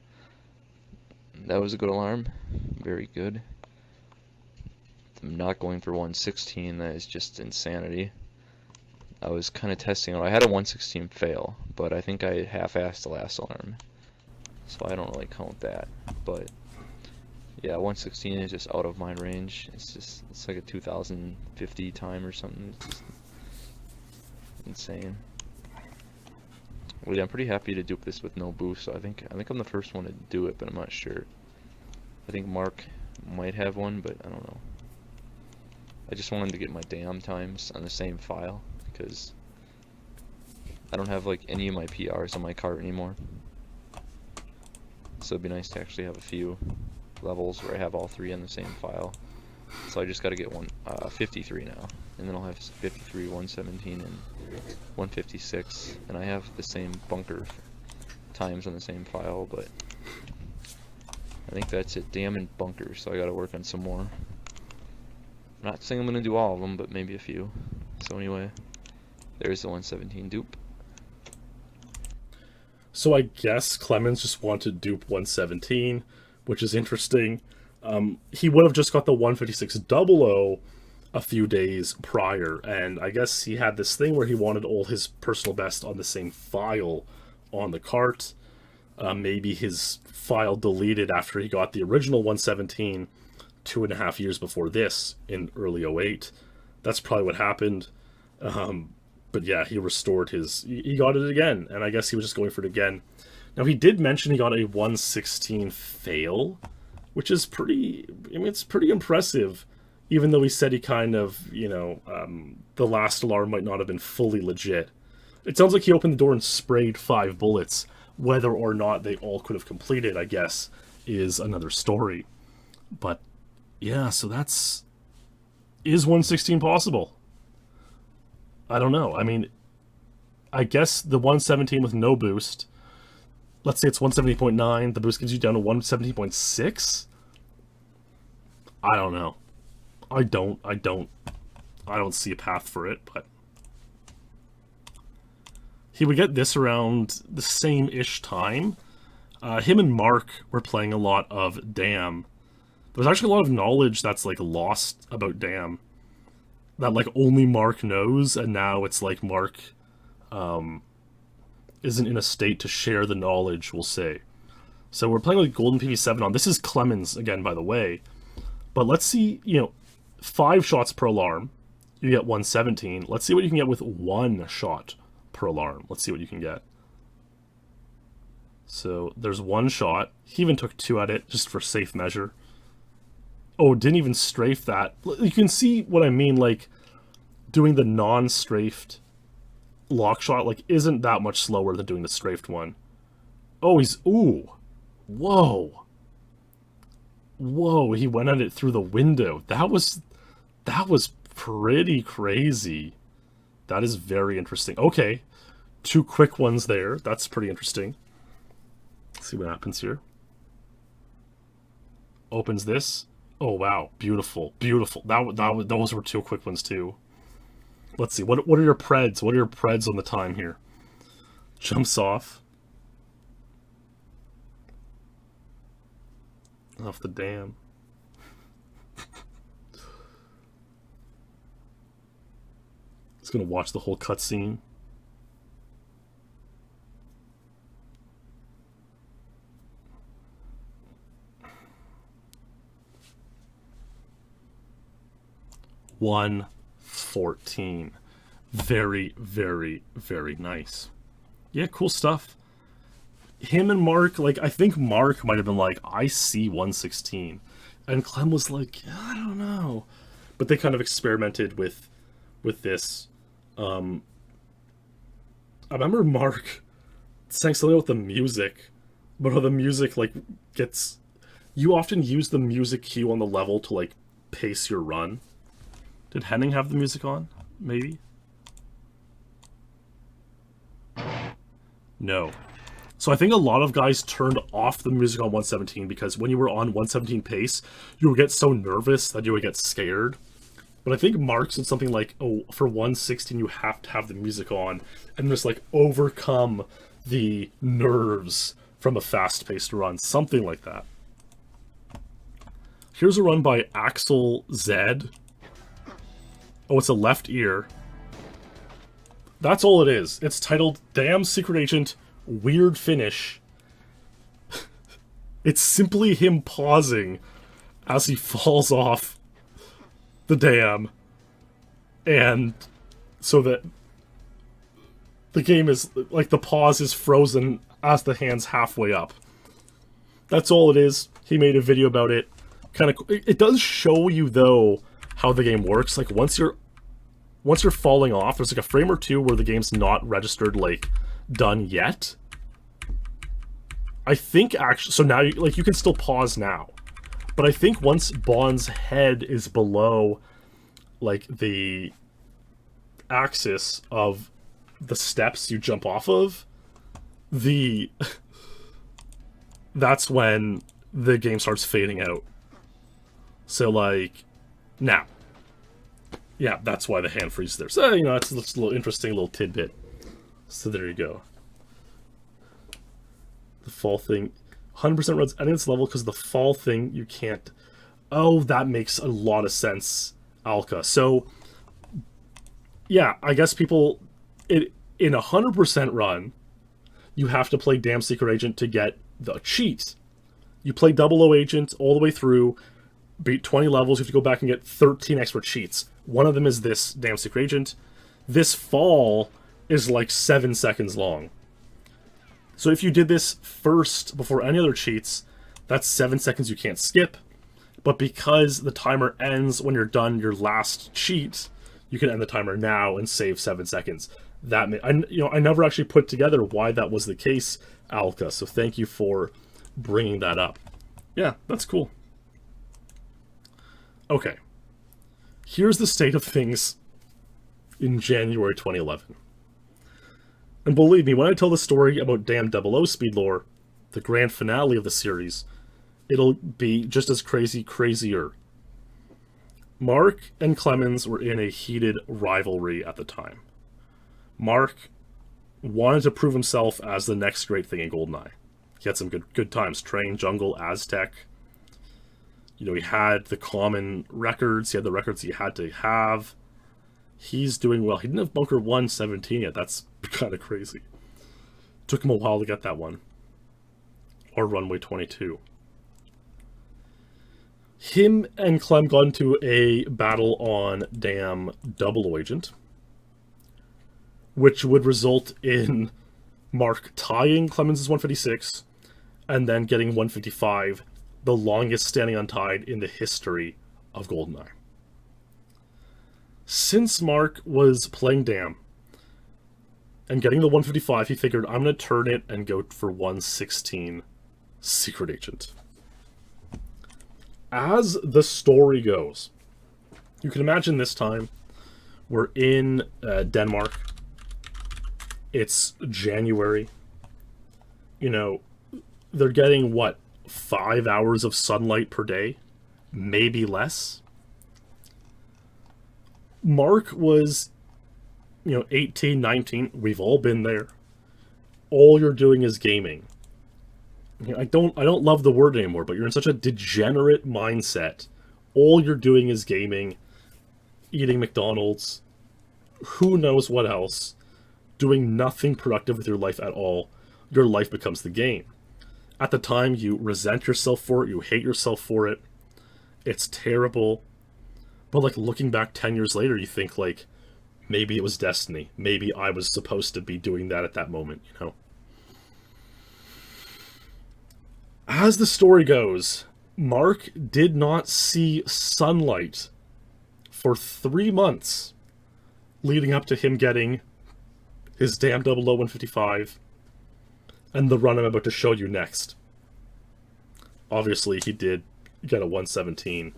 That was a good alarm. Very good. I'm not going for 116. That is just insanity. I was kind of testing it. I had a 116 fail, but I think I half-assed the last alarm, so I don't really count that. But yeah, 116 is just out of my range. It's like a 2050 time or something. It's just insane. Well, yeah, I'm pretty happy to dupe this with no boost. So I think I'm the first one to do it, but I'm not sure. I think Mark might have one, but I don't know. I just wanted to get my dam times on the same file, because I don't have like any of my PRs on my cart anymore. So it'd be nice to actually have a few levels where I have all three on the same file. So I just got to get 53 now, and then I'll have 53, 117, and 156, and I have the same bunker times on the same file, but I think that's it. Dam and bunker, so I got to work on some more. I'm not saying I'm going to do all of them, but maybe a few. So anyway, there's the 117 dupe. So I guess Clemens just wanted dupe 117, which is interesting. He would have just got the 15600 a few days prior, and I guess he had this thing where he wanted all his personal best on the same file on the cart. Maybe his file deleted after he got the original 117 2.5 years before this in early 08. That's probably what happened. But yeah, he restored he got it again, and I guess he was just going for it again. Now, he did mention he got a 116 fail, which is it's pretty impressive, even though he said he kind of, the last alarm might not have been fully legit. It sounds like he opened the door and sprayed 5 bullets. Whether or not they all could have completed, I guess, is another story. But yeah, so is 116 possible? I don't know. I mean, I guess the 117 with no boost, let's say it's 170.9, the boost gives you down to 117.6? I don't know. I don't see a path for it, but he would get this around the same-ish time. Him and Mark were playing a lot of Dam. There's actually a lot of knowledge that's, like, lost about Dam that, like, only Mark knows, and now it's like Mark isn't in a state to share the knowledge, we'll say. So we're playing with Golden PV7 on. This is Clemens, again, by the way. But let's see, 5 shots per alarm, you get 117. Let's see what you can get with 1 shot per alarm. Let's see what you can get. So there's 1 shot. He even took 2 at it, just for safe measure. Oh, didn't even strafe that. You can see what I mean, like, doing the non-strafed lock shot, like, isn't that much slower than doing the strafed one. Oh, ooh. Whoa. Whoa, he went at it through the window. That was pretty crazy. That is very interesting. Okay, 2 quick ones there. That's pretty interesting. Let's see what happens here. Opens this. Oh, wow. Beautiful. Beautiful. Those were 2 quick ones, too. Let's see. What are your preds? What are your preds on the time here? Jumps off. Off the dam. Just gonna watch the whole cutscene. $114. Very, very, very nice. Yeah, cool stuff. Him and Mark, like, I think Mark might have been like, I see 116. And Clem was like, I don't know. But they kind of experimented with this. I remember Mark saying something about the music. But how the music, like, gets... You often use the music cue on the level to, like, pace your run. Did Henning have the music on? Maybe? No. So I think a lot of guys turned off the music on 117 because when you were on 117 pace, you would get so nervous that you would get scared. But I think Mark said something like, oh, for 116 you have to have the music on and just like overcome the nerves from a fast-paced run. Something like that. Here's a run by Axel Zed. Oh, it's a left ear. That's all it is. It's titled Damn Secret Agent Weird Finish. It's simply him pausing as he falls off the dam. And so that the game is, like, the pause is frozen as the hand's halfway up. That's all it is. He made a video about it. Kind of. It does show you though how the game works. Like once you're falling off, there's like a frame or two where the game's not registered like done yet. I think actually, so now you can still pause now, but I think once Bond's head is below like the axis of the steps you jump off of, that's when the game starts fading out. So like now, yeah, that's why the hand freeze is there. So that's a little interesting little tidbit. So there you go. The fall thing, 100% runs at its level because the fall thing you can't. Oh, that makes a lot of sense, Alka. So yeah, I guess people in 100% run, you have to play Damn Secret Agent to get the cheat. You play 00 Agent all the way through, beat 20 levels, you have to go back and get 13 extra cheats. One of them is this Damn Secret Agent. This fall is like 7 seconds long. So if you did this first before any other cheats, that's 7 seconds you can't skip. But because the timer ends when you're done your last cheat, you can end the timer now and save 7 seconds. I never actually put together why that was the case, Alka. So thank you for bringing that up. Yeah, that's cool. Okay. Here's the state of things in January 2011. And believe me, when I tell the story about Damn 00 SpeedLore, the grand finale of the series, it'll be just as crazier. Mark and Clemens were in a heated rivalry at the time. Mark wanted to prove himself as the next great thing in GoldenEye. He had some good times. Train, Jungle, Aztec. He had the common records. He had the records he had to have. He's doing well. He didn't have Bunker 117 yet. That's kind of crazy. Took him a while to get that one. Or Runway 22. Him and Clem got into a battle on Damn 00 Agent, which would result in Mark tying Clemens' 156 and then getting 155, the longest standing untied in the history of GoldenEye. Since Mark was playing Damn and getting the 155, he figured, I'm going to turn it and go for 116 Secret Agent. As the story goes, you can imagine this time we're in Denmark. It's January. They're getting, 5 hours of sunlight per day? Maybe less? Mark was, 18, 19. We've all been there. All you're doing is gaming. I don't love the word anymore, but you're in such a degenerate mindset. All you're doing is gaming, eating McDonald's, who knows what else, doing nothing productive with your life at all. Your life becomes the game. At the time, you resent yourself for it, you hate yourself for it. It's terrible. But looking back 10 years later, you think maybe it was destiny. Maybe I was supposed to be doing that at that moment, As the story goes, Mark did not see sunlight for 3 months leading up to him getting his Damn 00 155 and the run I'm about to show you next. Obviously, he did get a 117.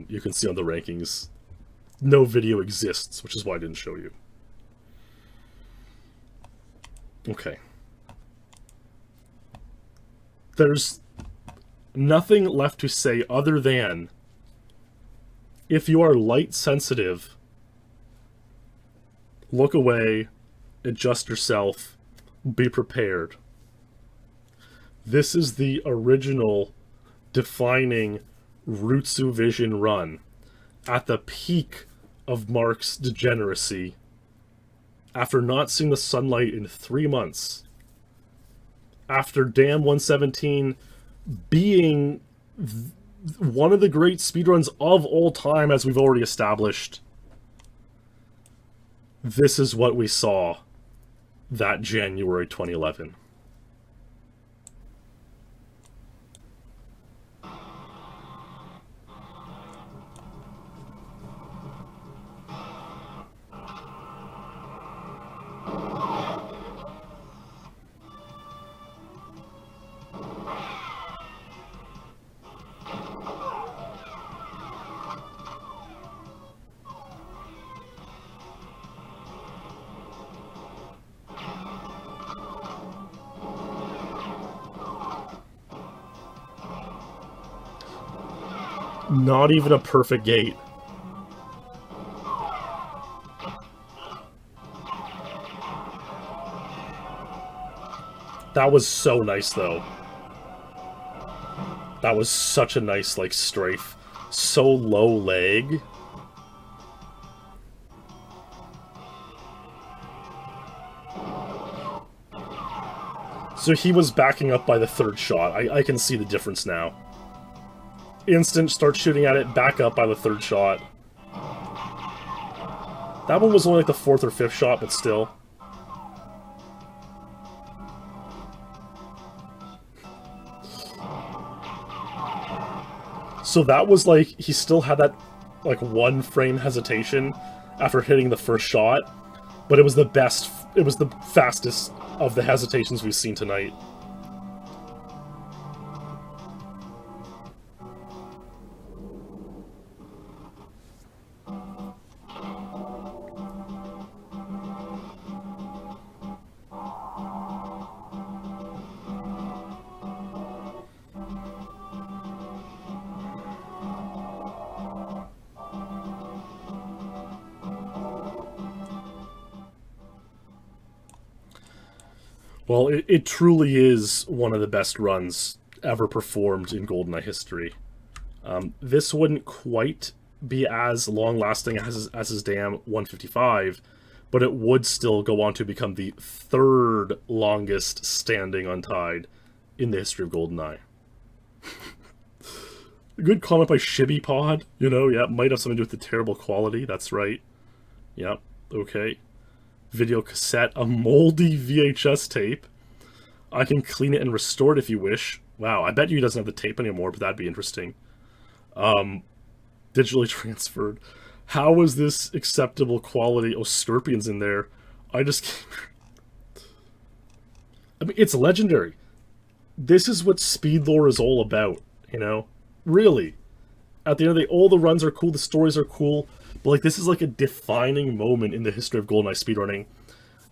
You can see on the rankings, no video exists, which is why I didn't show you. Okay. There's nothing left to say other than, if you are light sensitive, look away, adjust yourself, be prepared. This is the original defining Rützouvision run at the peak of Mark's degeneracy after not seeing the sunlight in 3 months. After Damn 117 being one of the great speedruns of all time, as we've already established, this is what we saw that January 2011. Not even a perfect gate. That was so nice, though. That was such a nice, like, strafe. So low leg. So he was backing up by the third shot. I can see the difference now. Instant, start shooting at it, back up by the third shot. That one was only like the fourth or fifth shot, but still. So that was like, he still had that like 1 frame hesitation after hitting the first shot, but it was the best, it was the fastest of the hesitations we've seen tonight. Well, it truly is one of the best runs ever performed in GoldenEye history. This wouldn't quite be as long-lasting as his damn 155, but it would still go on to become the 3rd longest standing untied in the history of GoldenEye. Good comment by ShibiPod. You know, yeah, might have something to do with the terrible quality. That's right. Yep, okay. Video cassette, a moldy VHS tape. I can clean it and restore it if you wish. Wow, I bet you he doesn't have the tape anymore, but that'd be interesting. Digitally transferred. How is this acceptable quality? Oh, Scorpion's in there. I just... I mean, it's legendary. This is what SpeedLore is all about, you know? Really. At the end of the day, all the runs are cool, the stories are cool, but like this is like a defining moment in the history of GoldenEye speedrunning.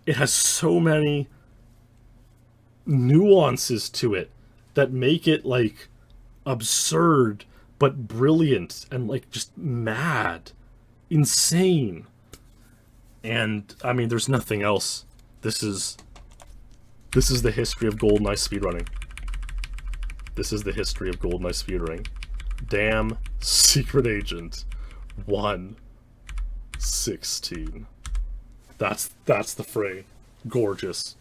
It has so many nuances to it that make it like absurd but brilliant and like just mad, insane. And I mean, there's nothing else. This is the history of GoldenEye speedrunning. This is the history of GoldenEye speedrunning. Damn Secret Agent 116. That's the frame. Gorgeous.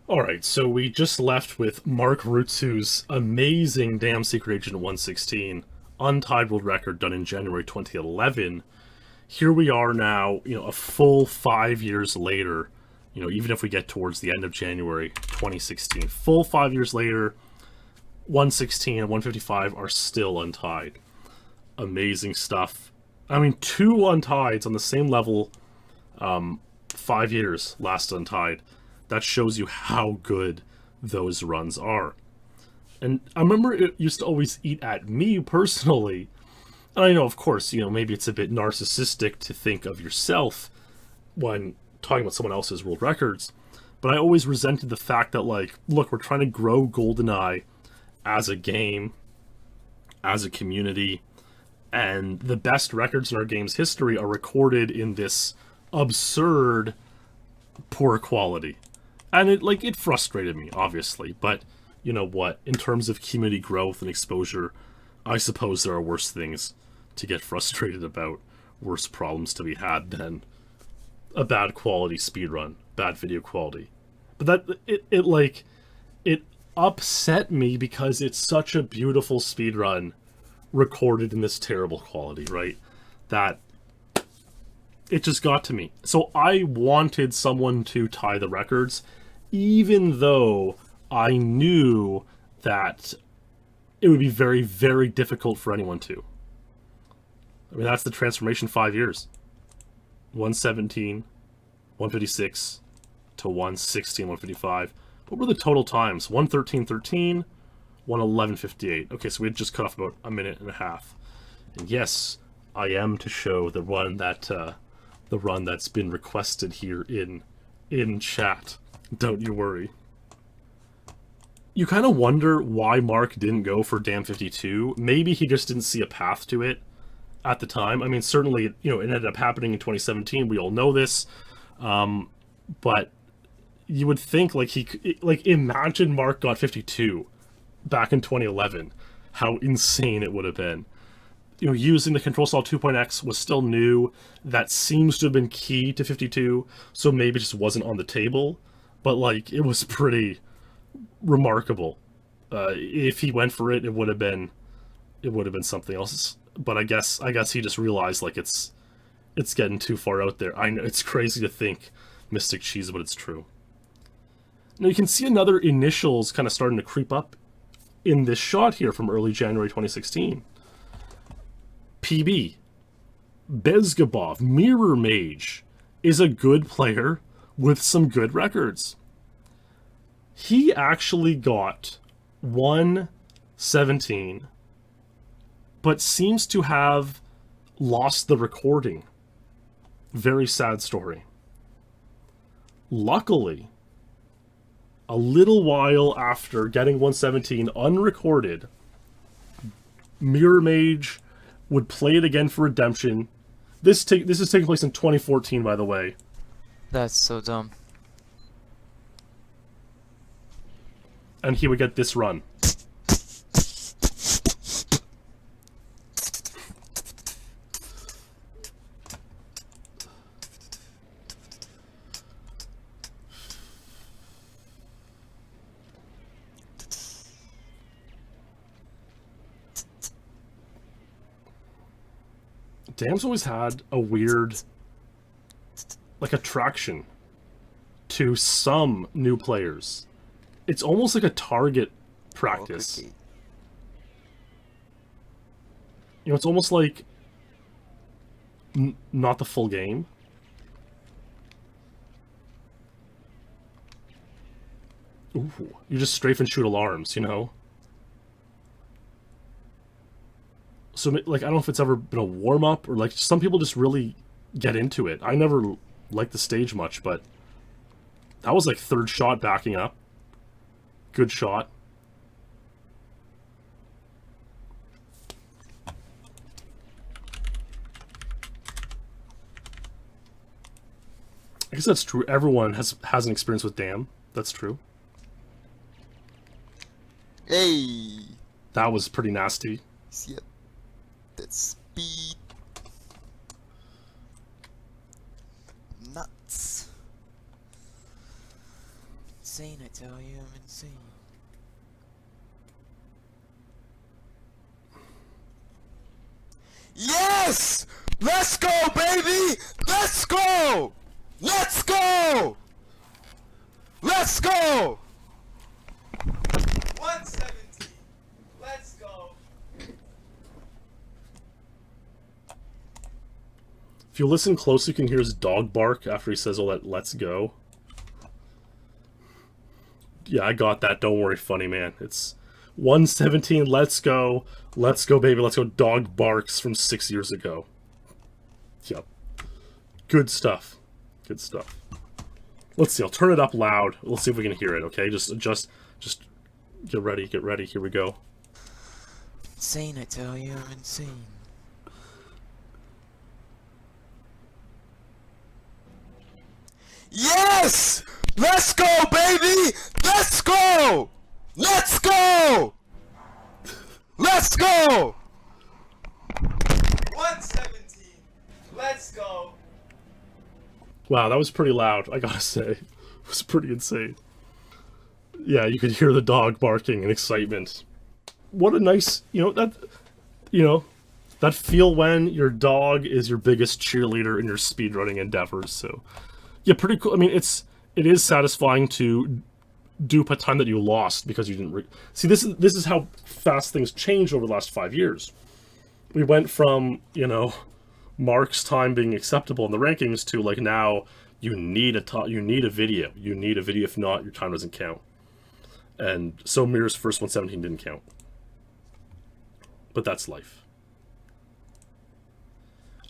Alright, so we just left with Mark Rützou's amazing Damn Secret Agent 116 untied world record done in January 2011. Here we are now, you know, a full 5 years later. You know, even if we get towards the end of January 2016, full 5 years later, 116 and 155 are still untied. Amazing stuff. I mean, 2 untieds on the same level, 5 years last untied. That shows you how good those runs are. And I remember it used to always eat at me personally. And I know, of course, you know, maybe it's a bit narcissistic to think of yourself when talking about someone else's world records, but I always resented the fact that, like, look, we're trying to grow GoldenEye as a game, as a community, and the best records in our game's history are recorded in this absurd poor quality. And it frustrated me, obviously, but you know what, in terms of community growth and exposure, I suppose there are worse things to get frustrated about, worse problems to be had than a bad quality speedrun, bad video quality. But that it upset me because it's such a beautiful speedrun recorded in this terrible quality, right? That it just got to me. So I wanted someone to tie the records, even though I knew that it would be very, very difficult for anyone to. I mean, that's the transformation 5 years. 117, 156 to 116, 155. What were the total times? 113.13, 111.58. Okay, so we had just cut off about a minute and a half. And yes, I am to show the run that's been requested here in chat. Don't you worry. you kind of wonder why Mark didn't go for Dam 52. Maybe he just didn't see a path to it at the time. I mean, certainly, you know, it ended up happening in 2017. We all know this. But you would think, like, imagine Mark got 52 back in 2011. How insane it would have been. You know, using the Control Style 2.x was still new. That seems to have been key to 52, so maybe it just wasn't on the table. But, like, it was pretty remarkable. If he went for it, it would have been something else. But I guess he just realized, like, it's getting too far out there. I know it's crazy to think Mystic Cheese, but it's true. Now you can see another initials kind of starting to creep up in this shot here from early January 2016. PB. Bezgabov, Mirror Mage, is a good player with some good records. He actually got 117, but seems to have lost the recording. Very sad story. Luckily, a little while after getting 117 unrecorded, Mirror Mage would play it again for Redemption. This is taking place in 2014, by the way. That's so dumb. And he would get this run. Dam's always had a weird, like, attraction to some new players. It's almost like a target practice. Okay. You know, it's almost like not the full game. Ooh, you just strafe and shoot alarms, you know? So, like, I don't know if it's ever been a warm-up, or, like, some people just really get into it. I never liked the stage much, but that was, like, third shot backing up. Good shot. I guess that's true. Everyone has an experience with Dam. That's true. Hey! That was pretty nasty. Yep. That's speed. Nuts. Insane, I tell you, I'm insane. Yes! Let's go, baby! Let's go! Let's go! Let's go! 117. Let's go. If you listen close, you can hear his dog bark after he says all that "let's go." Yeah, I got that. Don't worry, funny man. It's 117, let's go. Let's go, baby. Let's go. Dog barks from 6 years ago. Yep. Good stuff. Good stuff. Let's see. I'll turn it up loud. Let's see if we can hear it, okay? Just get ready. Get ready. Here we go. Insane, I tell you, I'm insane. Yes! Let's go, baby! Let's go! Let's go! Let's go! 117. Let's go. Wow, that was pretty loud, I gotta say. It was pretty insane. Yeah, you could hear the dog barking in excitement. What a nice, that feel when your dog is your biggest cheerleader in your speedrunning endeavors. So, yeah, pretty cool. I mean, it is satisfying to dupe a time that you lost because you didn't see. This is how fast things changed over the last 5 years. We went from, Mark's time being acceptable in the rankings to, like, now you need a video. You need a video. If not, your time doesn't count. And so Mirror's first 117 didn't count. But that's life.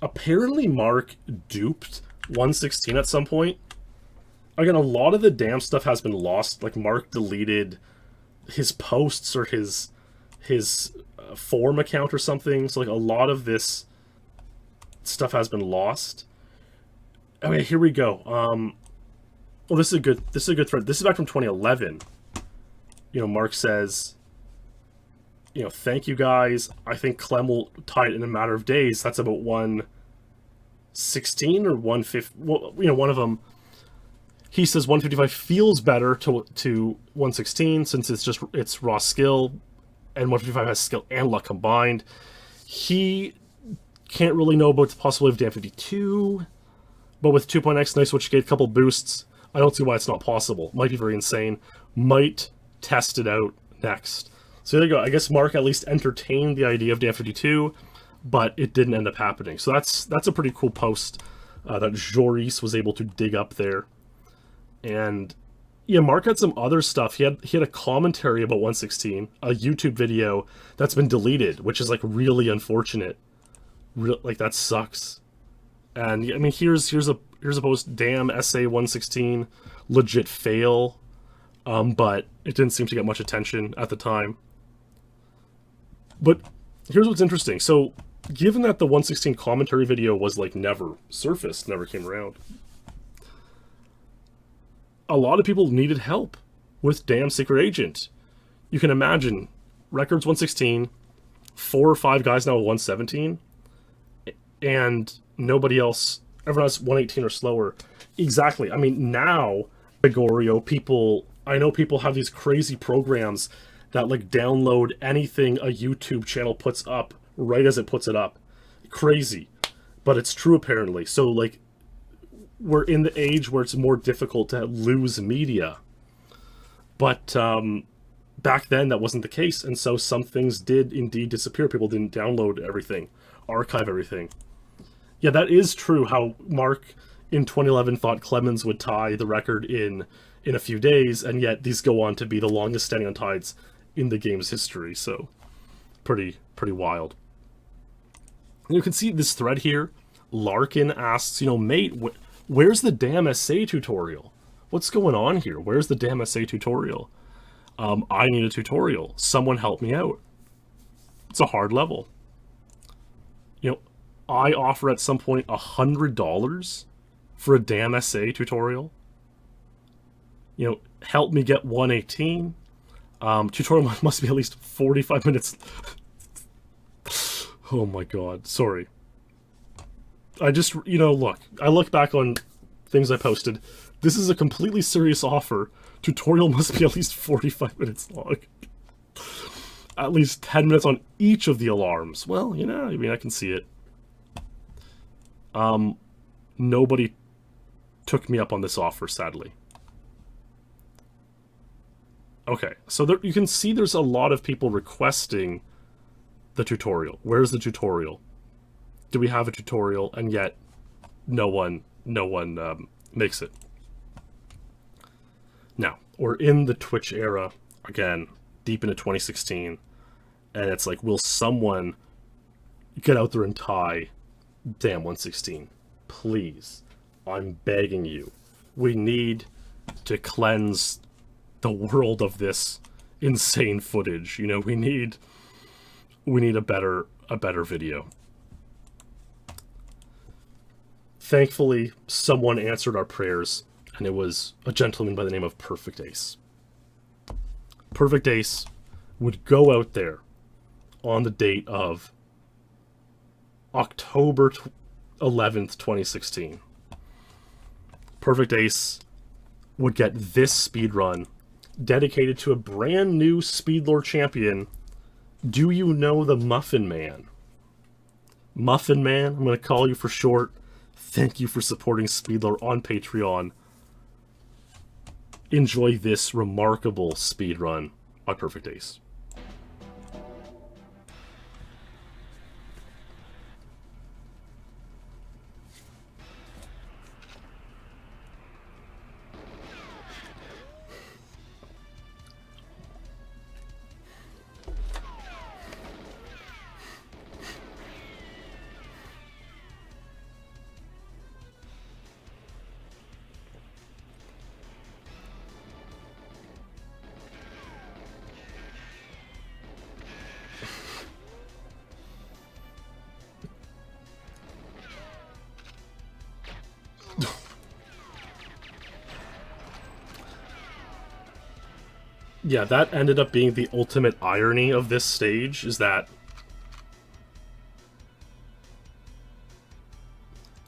Apparently Mark duped 116 at some point. Again, a lot of the Dam stuff has been lost. Like, Mark deleted his posts or his forum account or something. So like a lot of this stuff has been lost. Okay, here we go. Well, this is a good thread. This is back from 2011. You know, Mark says, you know, thank you guys. I think Clem will tie it in a matter of days. That's about 116 or 150. Well, you know, one of them. He says 155 feels better to 116 since it's raw skill, and 155 has skill and luck combined. He can't really know about the possibility of Dam 52, but with 2.x, nice switch gate, a couple boosts. I don't see why it's not possible. Might be very insane. Might test it out next. So there you go. I guess Mark at least entertained the idea of Dam 52, but it didn't end up happening. So that's a pretty cool post that Joris was able to dig up there. And yeah, Mark had some other stuff. He had a commentary about 116, a YouTube video that's been deleted, which is like really unfortunate. Like that sucks. And I mean, here's a post. Damn, SA 116 legit fail, but it didn't seem to get much attention at the time. But here's what's interesting. So, given that the 116 commentary video was like never surfaced, never came around, a lot of people needed help with Damn Secret Agent. You can imagine, records 116, 4 or 5 guys now at 117, and nobody else, everyone else 118 or slower. Exactly. I mean, now, Gregorio, I know people have these crazy programs that like download anything a YouTube channel puts up right as it puts it up. Crazy. But it's true apparently. So like, we're in the age where it's more difficult to lose media. But back then that wasn't the case, and so some things did indeed disappear. People didn't download everything, archive everything. Yeah, that is true how Mark in 2011 thought Clemens would tie the record in a few days, and yet these go on to be the longest standing untieds in the game's history, so pretty wild. And you can see this thread here. Larkin asks, you know, mate, where's the damn SA tutorial? What's going on here? Where's the damn SA tutorial? I need a tutorial. Someone help me out. It's a hard level. You know, I offer at some point $100 for a damn SA tutorial. You know, help me get 118. Tutorial must be at least 45 minutes. Oh my god, sorry. I just, you know, look, I look back on things I posted. This is a completely serious offer. Tutorial must be at least 45 minutes long. At least 10 minutes on each of the alarms. Well, you know, I mean, I can see it. Nobody took me up on this offer, sadly. Okay, so there, you can see there's a lot of people requesting the tutorial. Where's the tutorial? Do we have a tutorial? And yet, no one makes it. Now, we're in the Twitch era, again, deep into 2016, and it's like, will someone get out there and tie Damn 116? Please, I'm begging you. We need to cleanse the world of this insane footage. You know, we need a better video. Thankfully, someone answered our prayers, and it was a gentleman by the name of Perfect Ace. Perfect Ace would go out there on the date of October 11th, 2016. Perfect Ace would get this speedrun dedicated to a brand new SpeedLore champion. Do you know the Muffin Man? Muffin Man, I'm going to call you for short. Thank you for supporting SpeedLore on Patreon. Enjoy this remarkable speedrun by Perfect Ace. yeah, that ended up being the ultimate irony of this stage, is that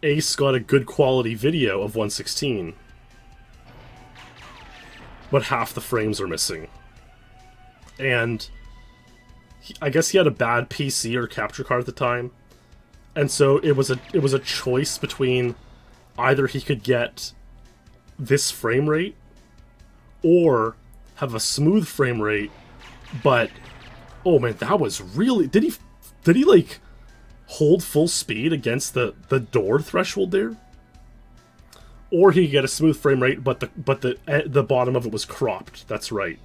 Ace got a good quality video of 116, but half the frames are missing. And I guess he had a bad PC or capture card at the time, and so it was a choice between either he could get this frame rate or have a smooth frame rate, but oh man, that was really, did he like hold full speed against the door threshold there? Or he could get a smooth frame rate, but the bottom of it was cropped. That's right.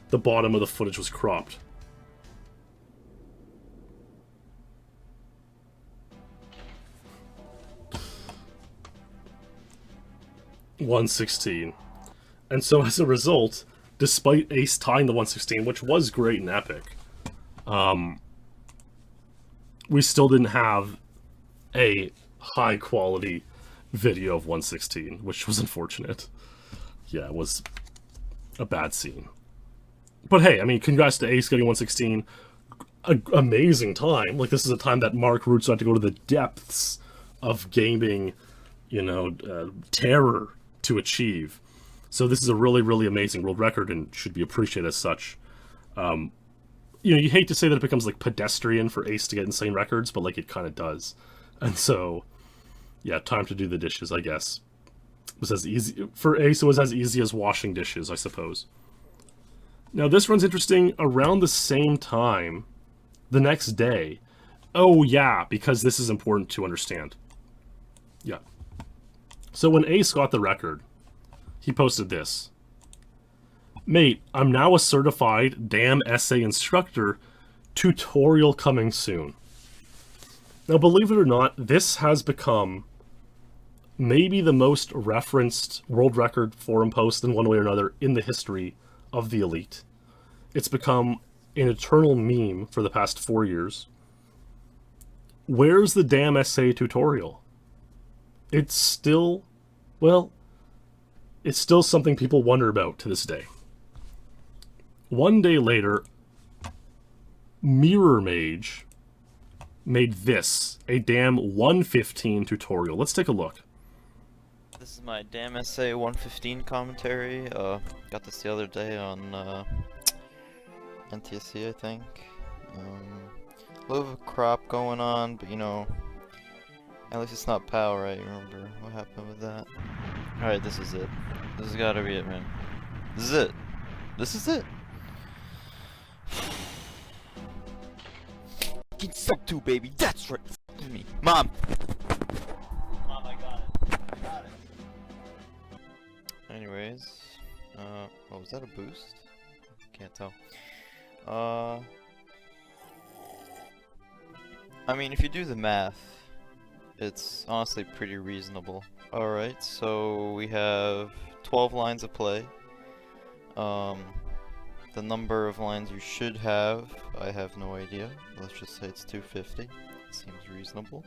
The bottom of the footage was cropped. $116. And so as a result, despite Ace tying the 116, which was great and epic, we still didn't have a high quality video of 116, which was unfortunate. Yeah, it was a bad scene. But hey, I mean, congrats to Ace getting 116. Amazing time. Like, this is a time that Mark Rützouvision had to go to the depths of gaming, terror to achieve. So this is a really, really amazing world record and should be appreciated as such. You hate to say that it becomes, like, pedestrian for Ace to get insane records, but, like, it kind of does. And so, yeah, time to do the dishes, I guess. It was as easy... For Ace, it was as easy as washing dishes, I suppose. Now, this run's interesting. Around the same time, the next day... Oh, yeah, because this is important to understand. Yeah. So when Ace got the record, he posted this. Mate, I'm now a certified damn essay instructor. Tutorial coming soon. Now, believe it or not, this has become maybe the most referenced world record forum post in one way or another in the history of the Elite. It's become an eternal meme for the past 4 years. Where's the damn essay tutorial? It's still, well, it's still something people wonder about to this day. One day later, Mirror Mage made this, a damn 115 tutorial. Let's take a look. This is my damn essay 115 commentary. Got this the other day on NTSC, I think. A little of a crop going on, but at least it's not POW, right? Remember what happened with that? Alright, this is it. This has gotta be it, man. This is it. This is it. Fucking sub 2, baby. That's right. F me. Mom! Mom, I got it. I got it. Anyways. Oh, was that a boost? Can't tell. I mean, if you do the math, it's honestly pretty reasonable. Alright, so we have 12 lines of play. The number of lines you should have, I have no idea. Let's just say it's 250. Seems reasonable.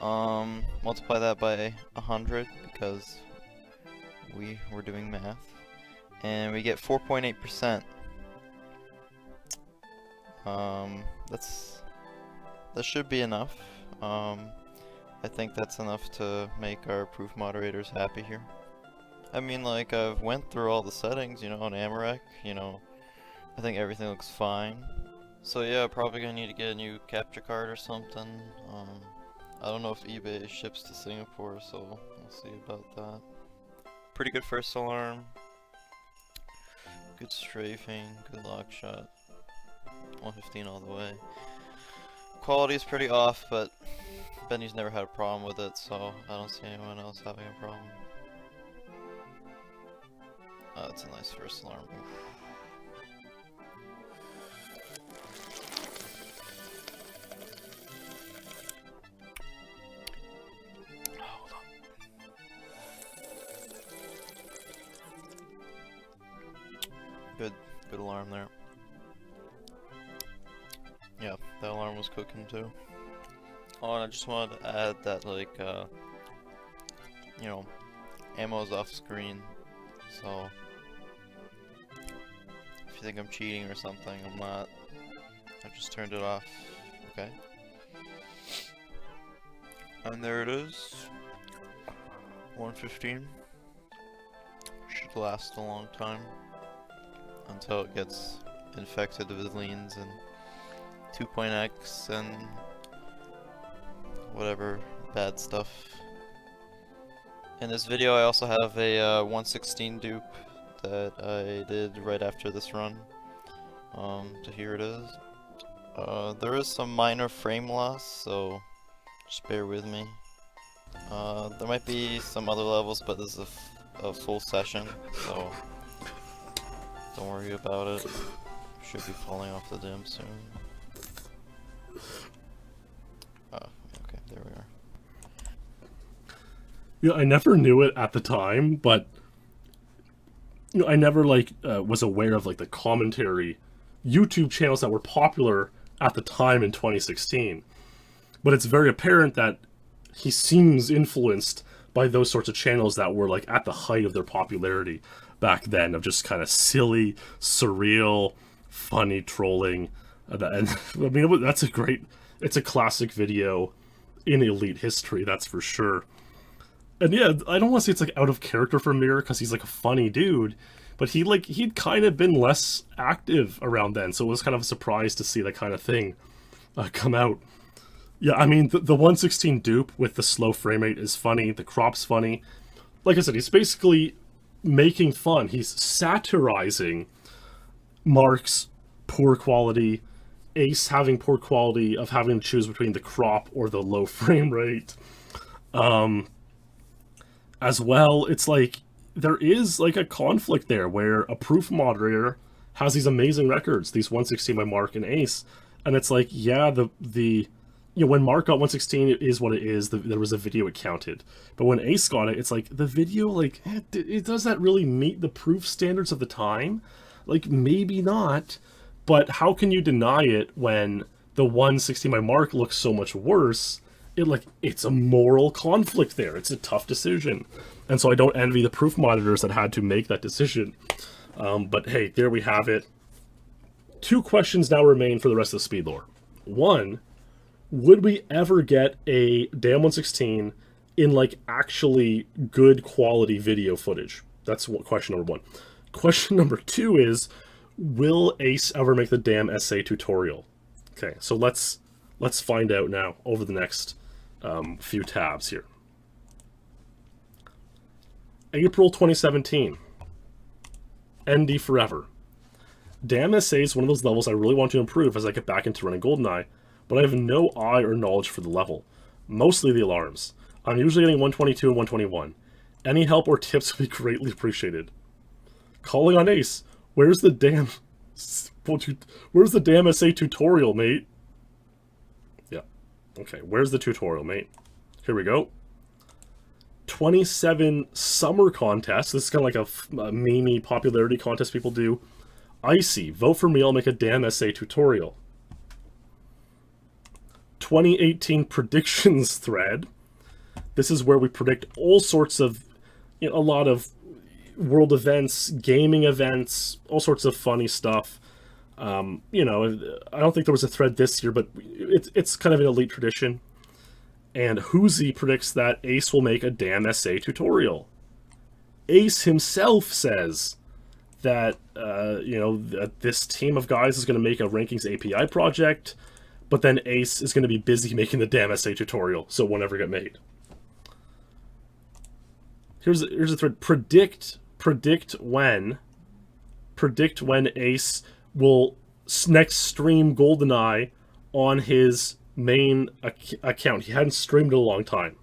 Multiply that by 100 because we were doing math. And we get 4.8%. That should be enough. I think that's enough to make our proof moderators happy here. I mean, like, I've went through all the settings, on Amarek, I think everything looks fine. So yeah, probably gonna need to get a new capture card or something. I don't know if eBay ships to Singapore, so we'll see about that. Pretty good first alarm. Good strafing, good lock shot. 115 all the way. Quality is pretty off, but Benny's never had a problem with it, so I don't see anyone else having a problem. Oh, that's a nice first alarm. Hold on. Good alarm there. Yeah, that alarm was cooking too. Oh, and I just wanted to add that, like, ammo's off screen, so if think I'm cheating or something. I'm not. I just turned it off. Okay. And there it is. 115. Should last a long time. Until it gets infected with leans and 2.x and whatever bad stuff. In this video I also have a 116 dupe that I did right after this run. So here it is. There is some minor frame loss, so just bear with me. There might be some other levels, but this is a full session, so don't worry about it. Should be falling off the dam soon. Okay, there we are. Yeah, I never knew it at the time, but I never was aware of the commentary YouTube channels that were popular at the time in 2016. But it's very apparent that he seems influenced by those sorts of channels that were at the height of their popularity back then, of just kind of silly, surreal, funny trolling. And I mean, it's a classic video in Elite history, that's for sure. And yeah, I don't want to say it's out of character for Mirror, because he's a funny dude, but he'd kind of been less active around then, so it was kind of a surprise to see that kind of thing come out. Yeah, I mean, the 116 dupe with the slow frame rate is funny, the crop's funny. Like I said, he's basically making fun. He's satirizing Mark's poor quality, Ace having poor quality of having to choose between the crop or the low frame rate. As well, it's there is a conflict there where a proof moderator has these amazing records, these 116 by Mark and Ace, and it's yeah, when Mark got 116, it is what it is. There was a video it counted. But when Ace got it, it's the video, does that really meet the proof standards of the time? Maybe not. But how can you deny it when the 116 by Mark looks so much worse? It's a moral conflict there. It's a tough decision. And so I don't envy the proof monitors that had to make that decision. But hey, there we have it. 2 questions now remain for the rest of the SpeedLore. 1, would we ever get a Dam 116 in actually good quality video footage? That's question number 1. Question number 2 is, will Ace ever make the Dam SA tutorial? Okay, so let's find out now over the next few tabs here. April 2017. ND Forever. Dam SA is one of those levels I really want to improve as I get back into running GoldenEye, but I have no eye or knowledge for the level. Mostly the alarms. I'm usually getting 122 and 121. Any help or tips would be greatly appreciated. Calling on Ace. Where's the Dam SA tutorial, mate? Yeah. Okay, where's the tutorial, mate? Here we go. 27 summer contest. This is kind of a meme popularity contest people do. Icy. Vote for me, I'll make a Dam SA tutorial. 2018 predictions thread. This is where we predict all sorts of, a lot of world events, gaming events, all sorts of funny stuff. I don't think there was a thread this year, but it's kind of an Elite tradition. And Hoozy predicts that Ace will make a Dam SA tutorial. Ace himself says that, that this team of guys is going to make a Rankings API project, but then Ace is going to be busy making the Dam SA tutorial, so it won't ever get made. Here's a thread. Predict when Ace will next stream GoldenEye on his main account. He hadn't streamed in a long time.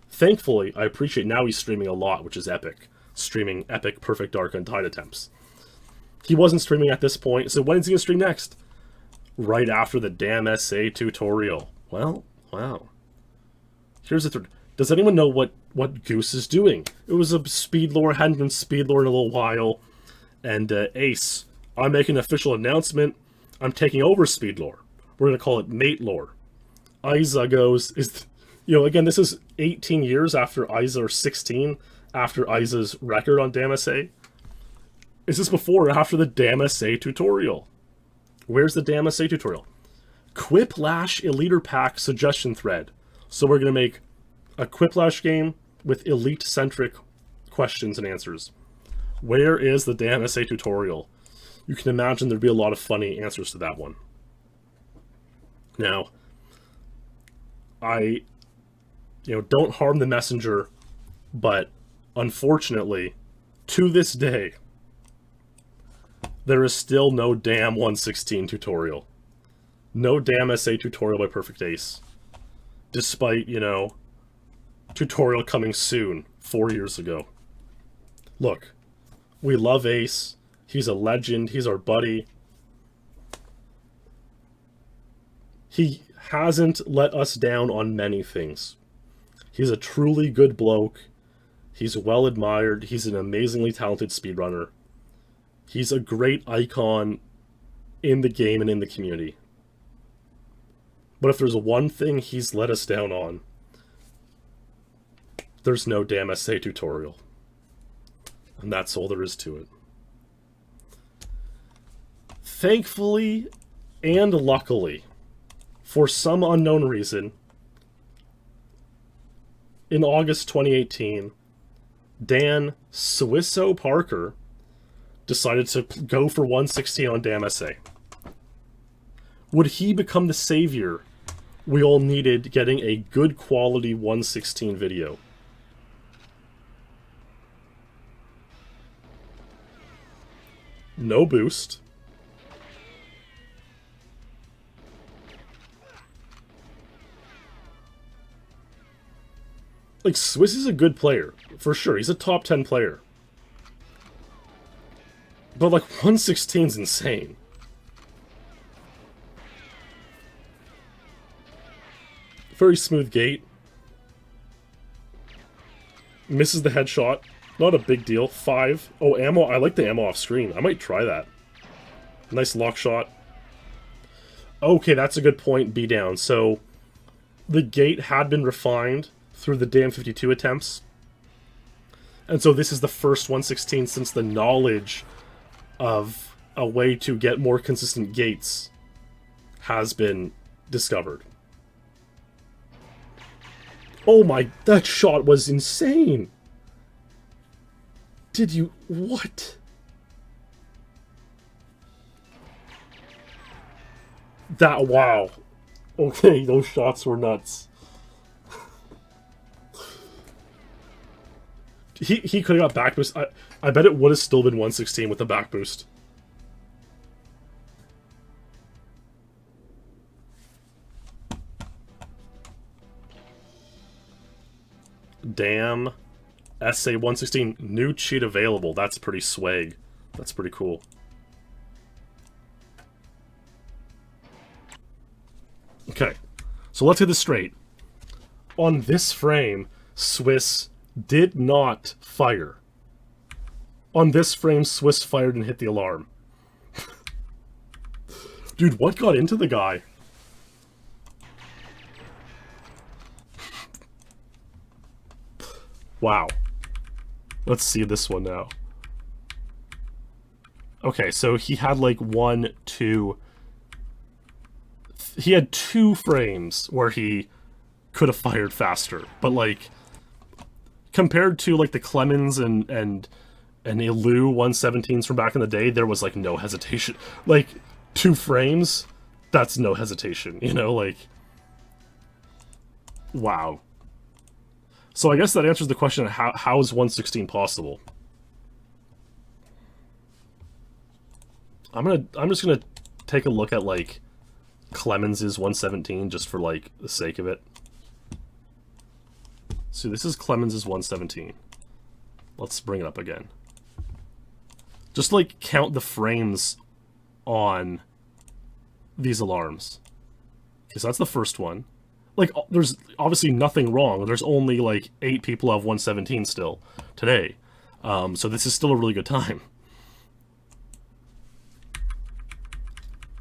Thankfully, I appreciate now he's streaming a lot, which is epic. Streaming epic Perfect Dark Untied attempts. He wasn't streaming at this point, so when is he going to stream next? Right after the Dam SA tutorial. Well, wow. Here's the third. Does anyone know what Goose is doing? It was a SpeedLore, hadn't been SpeedLore in a little while. And Ace, I'm making an official announcement. I'm taking over SpeedLore. We're going to call it MateLore. Isa goes, again, this is 18 years after Isa, or 16 after Isa's record on Dam SA. Is this before or after the damn SA tutorial? Where's the damn SA tutorial? Quiplash Eliter Pack suggestion thread. So we're going to make a Quiplash game with elite-centric questions and answers. Where is the damn SA tutorial? You can imagine there'd be a lot of funny answers to that one. Now, don't harm the messenger, but unfortunately, to this day, there is still no damn 116 tutorial. No damn SA tutorial by Perfect Ace. Despite, tutorial coming soon, 4 years ago. Look, we love Ace. He's a legend. He's our buddy. He hasn't let us down on many things. He's a truly good bloke. He's well admired. He's an amazingly talented speedrunner. He's a great icon in the game and in the community. But if there's one thing he's let us down on, there's no damn SA tutorial. And that's all there is to it. Thankfully and luckily, for some unknown reason, in August 2018, Dan Swisso Parker decided to go for 116 on damn SA. Would he become the savior we all needed getting a good quality 116 video? No boost. Like, Swiss is a good player, for sure. He's a top 10 player. But, like, 116's insane. Very smooth gate. Misses the headshot. Not a big deal. 5. Oh, ammo. I like the ammo off screen. I might try that. Nice lock shot. Okay, that's a good point. B down. So, the gate had been refined through the damn 52 attempts. And so this is the first 116 since the knowledge of a way to get more consistent gates has been discovered. Oh my, that shot was insane! Did you... what? That... wow. Okay, those shots were nuts. He could have got back boost. I bet it would have still been 116 with the back boost. Damn. SA 116. New cheat available. That's pretty swag. That's pretty cool. Okay. So let's get this straight. On this frame, Swiss did not fire. On this frame, Swiss fired and hit the alarm. Dude, what got into the guy? Wow. Let's see this one now. Okay, so he had like 1, 2... He had 2 frames where he could have fired faster, but like... Compared to like the Clemens and Alou 117s from back in the day, there was like no hesitation. Like 2 frames, that's no hesitation, like... Wow. So I guess that answers the question, how is 116 possible? I'm just gonna take a look at like Clemens's 117 just for like the sake of it. So this is Clemens's 117. Let's bring it up again. Just like count the frames on these alarms. Okay, so that's the first one. Like, there's obviously nothing wrong. There's only like 8 people who have 117 still today. So this is still a really good time.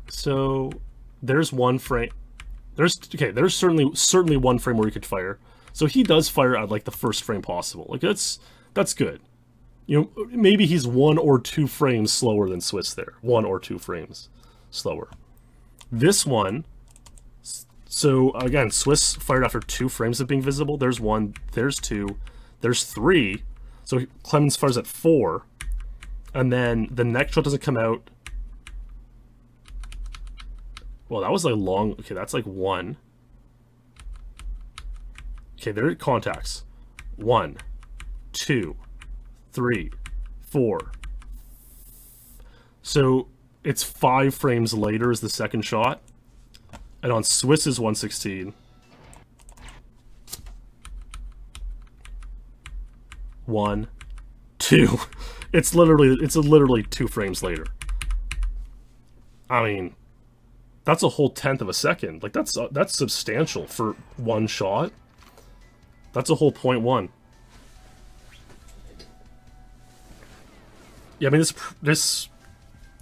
So there's one frame. There's certainly one frame where he could fire. So he does fire at like the first frame possible. Like that's good. You know, maybe he's 1 or 2 frames slower than Swiss there. 1 or 2 frames slower. This one, so again, Swiss fired after 2 frames of being visible. There's 1, there's 2, there's 3. So Clemens fires at 4. And then the next shot doesn't come out. Well, that was like long. Okay, that's like 1. Okay, there it contacts. 1, 2, 3, 4. So it's 5 frames later is the second shot. And on Swiss's 116, 1, 2. It's literally 2 frames later. I mean, that's a whole tenth of a second. Like that's substantial for one shot. That's a whole 0.1. Yeah, I mean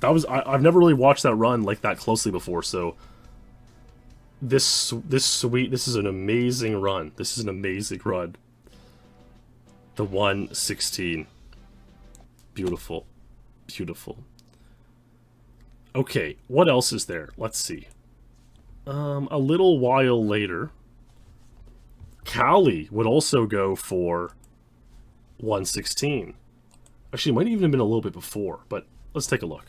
I've never really watched that run like that closely before, so this is an amazing run. This is an amazing run. The 116. Beautiful. Beautiful. Okay, what else is there? Let's see. A little while later, Callie would also go for 116. Actually, it might even have been a little bit before, but let's take a look.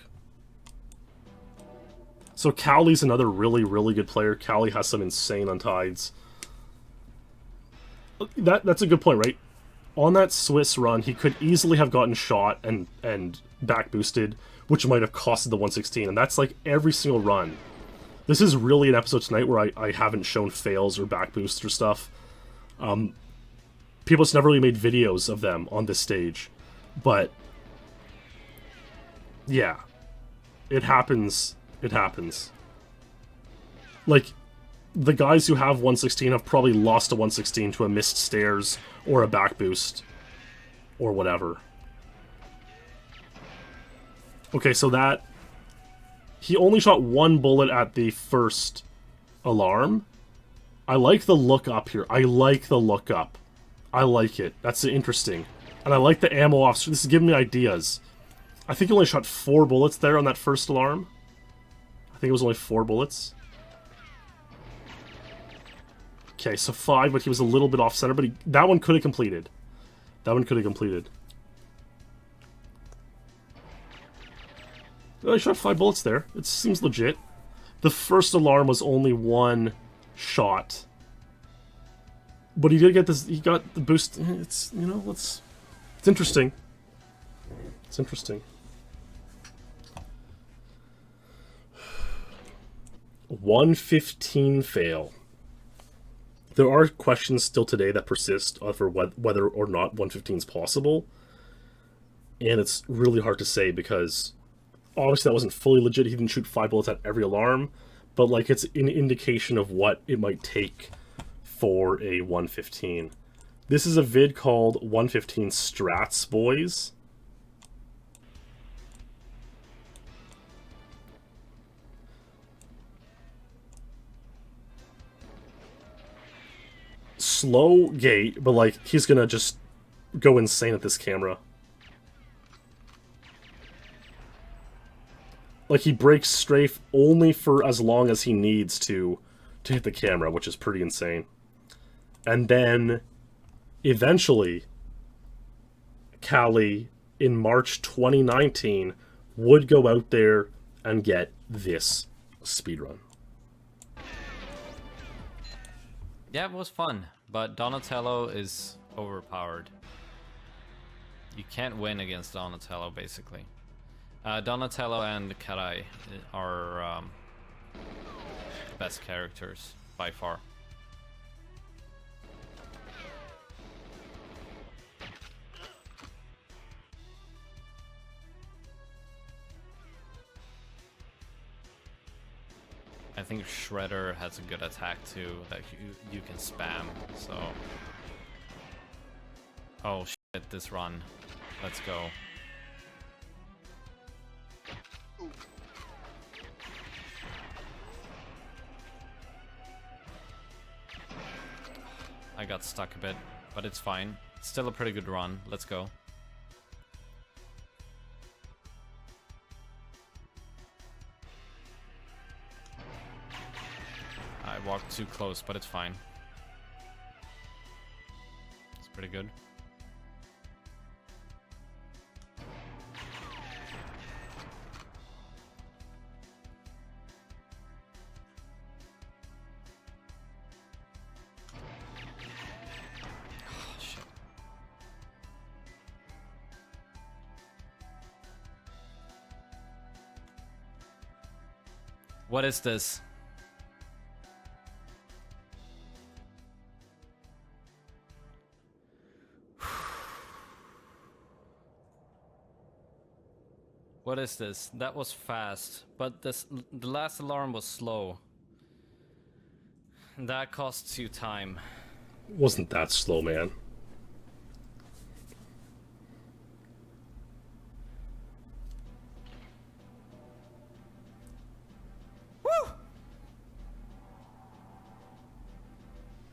So Callie's another really, really good player. Callie has some insane untides. That's a good point, right? On that Swiss run, he could easily have gotten shot and back boosted, which might have costed the 116, and that's like every single run. This is really an episode tonight where I haven't shown fails or back boosts or stuff. People just never really made videos of them on this stage. But yeah, it happens. It happens. Like, the guys who have 116 have probably lost a 116 to a missed stairs or a back boost or whatever. Okay, so that... He only shot 1 bullet at the first alarm. I like the look up here. I like the look up. I like it. That's interesting. And I like the ammo off. This is giving me ideas. I think he only shot 4 bullets there on that first alarm. I think it was only 4 bullets. Okay, so 5, but he was a little bit off center, but that one could have completed. That one could have completed. Oh, he shot 5 bullets there. It seems legit. The first alarm was only 1 shot. But he did get this, he got the boost. It's, you know, it's interesting. It's interesting. 115 fail. There are questions still today that persist over whether or not 115 is possible. And it's really hard to say because obviously that wasn't fully legit. He didn't shoot 5 bullets at every alarm. But like it's an indication of what it might take for a 115. This is a vid called 115 Strats Boys. Slow gate, but like he's gonna just go insane at this camera. Like he breaks strafe only for as long as he needs to hit the camera, which is pretty insane. And then eventually Callie in March 2019 would go out there and get this speedrun. Yeah, it was fun, but Donatello is overpowered. You can't win against Donatello, basically. Donatello and Karai are the best characters, by far. I think Shredder has a good attack too that you can spam, so... Oh shit, this run. Let's go. I got stuck a bit, but it's fine. Still a pretty good run. Let's go. I walked too close, but it's fine. It's pretty good. Oh, shit. What is this? What is this? That was fast, but the last alarm was slow. That costs you time. Wasn't that slow, man? Woo!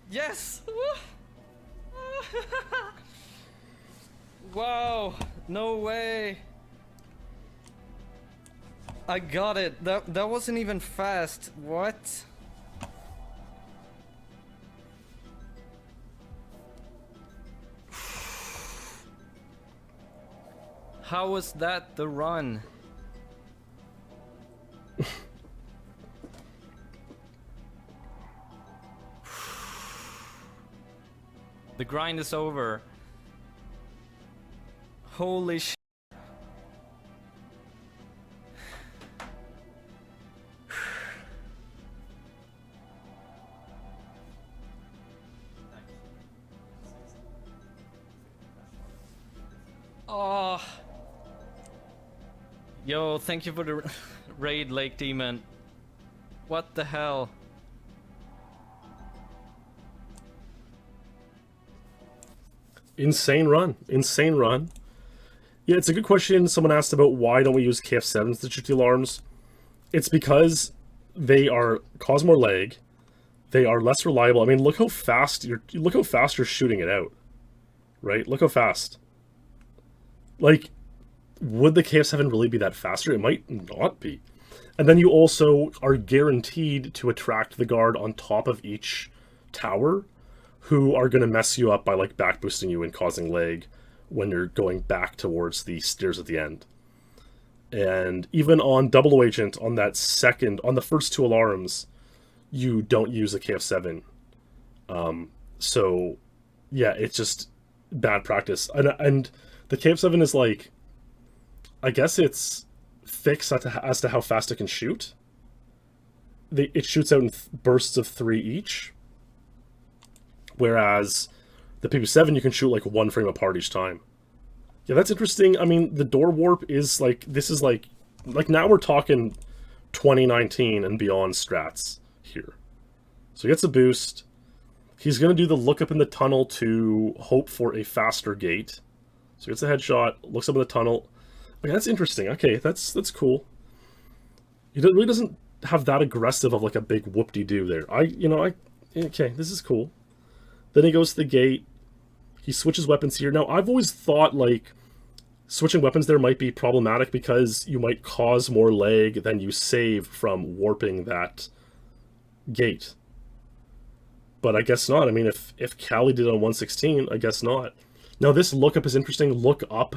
Yes! Wow! No way! I got it. That wasn't even fast. What? How was that the run? The grind is over. Holy sh**. Oh. Yo, thank you for the raid, Lake Demon. What the hell? Insane run. Insane run. Yeah, it's a good question. Someone asked about why don't we use KF7s to shoot the alarms. It's because they cause more lag. They are less reliable. I mean, look how fast you're shooting it out. Right? Look how fast. Like, would the KF7 really be that faster? It might not be. And then you also are guaranteed to attract the guard on top of each tower, who are going to mess you up by like back boosting you and causing lag when you're going back towards the stairs at the end. And even on Double Agent, on the first two alarms, you don't use a KF7. So yeah, it's just bad practice. And the KF7 is like, I guess it's fixed as to how fast it can shoot. It shoots out in bursts of 3 each. Whereas the PP7, you can shoot like 1 frame apart each time. Yeah, that's interesting. I mean, the door warp is like, this is like now we're talking 2019 and beyond strats here. So he gets a boost. He's going to do the look up in the tunnel to hope for a faster gate. So he gets a headshot, looks up in the tunnel. Okay, that's interesting. Okay, that's cool. He really doesn't have that aggressive of like a big whoop-de-doo there. Okay, this is cool. Then he goes to the gate. He switches weapons here. Now, I've always thought, like, switching weapons there might be problematic because you might cause more lag than you save from warping that gate. But I guess not. I mean, if Callie did it on 116, I guess not. Now, this look up is interesting. Look up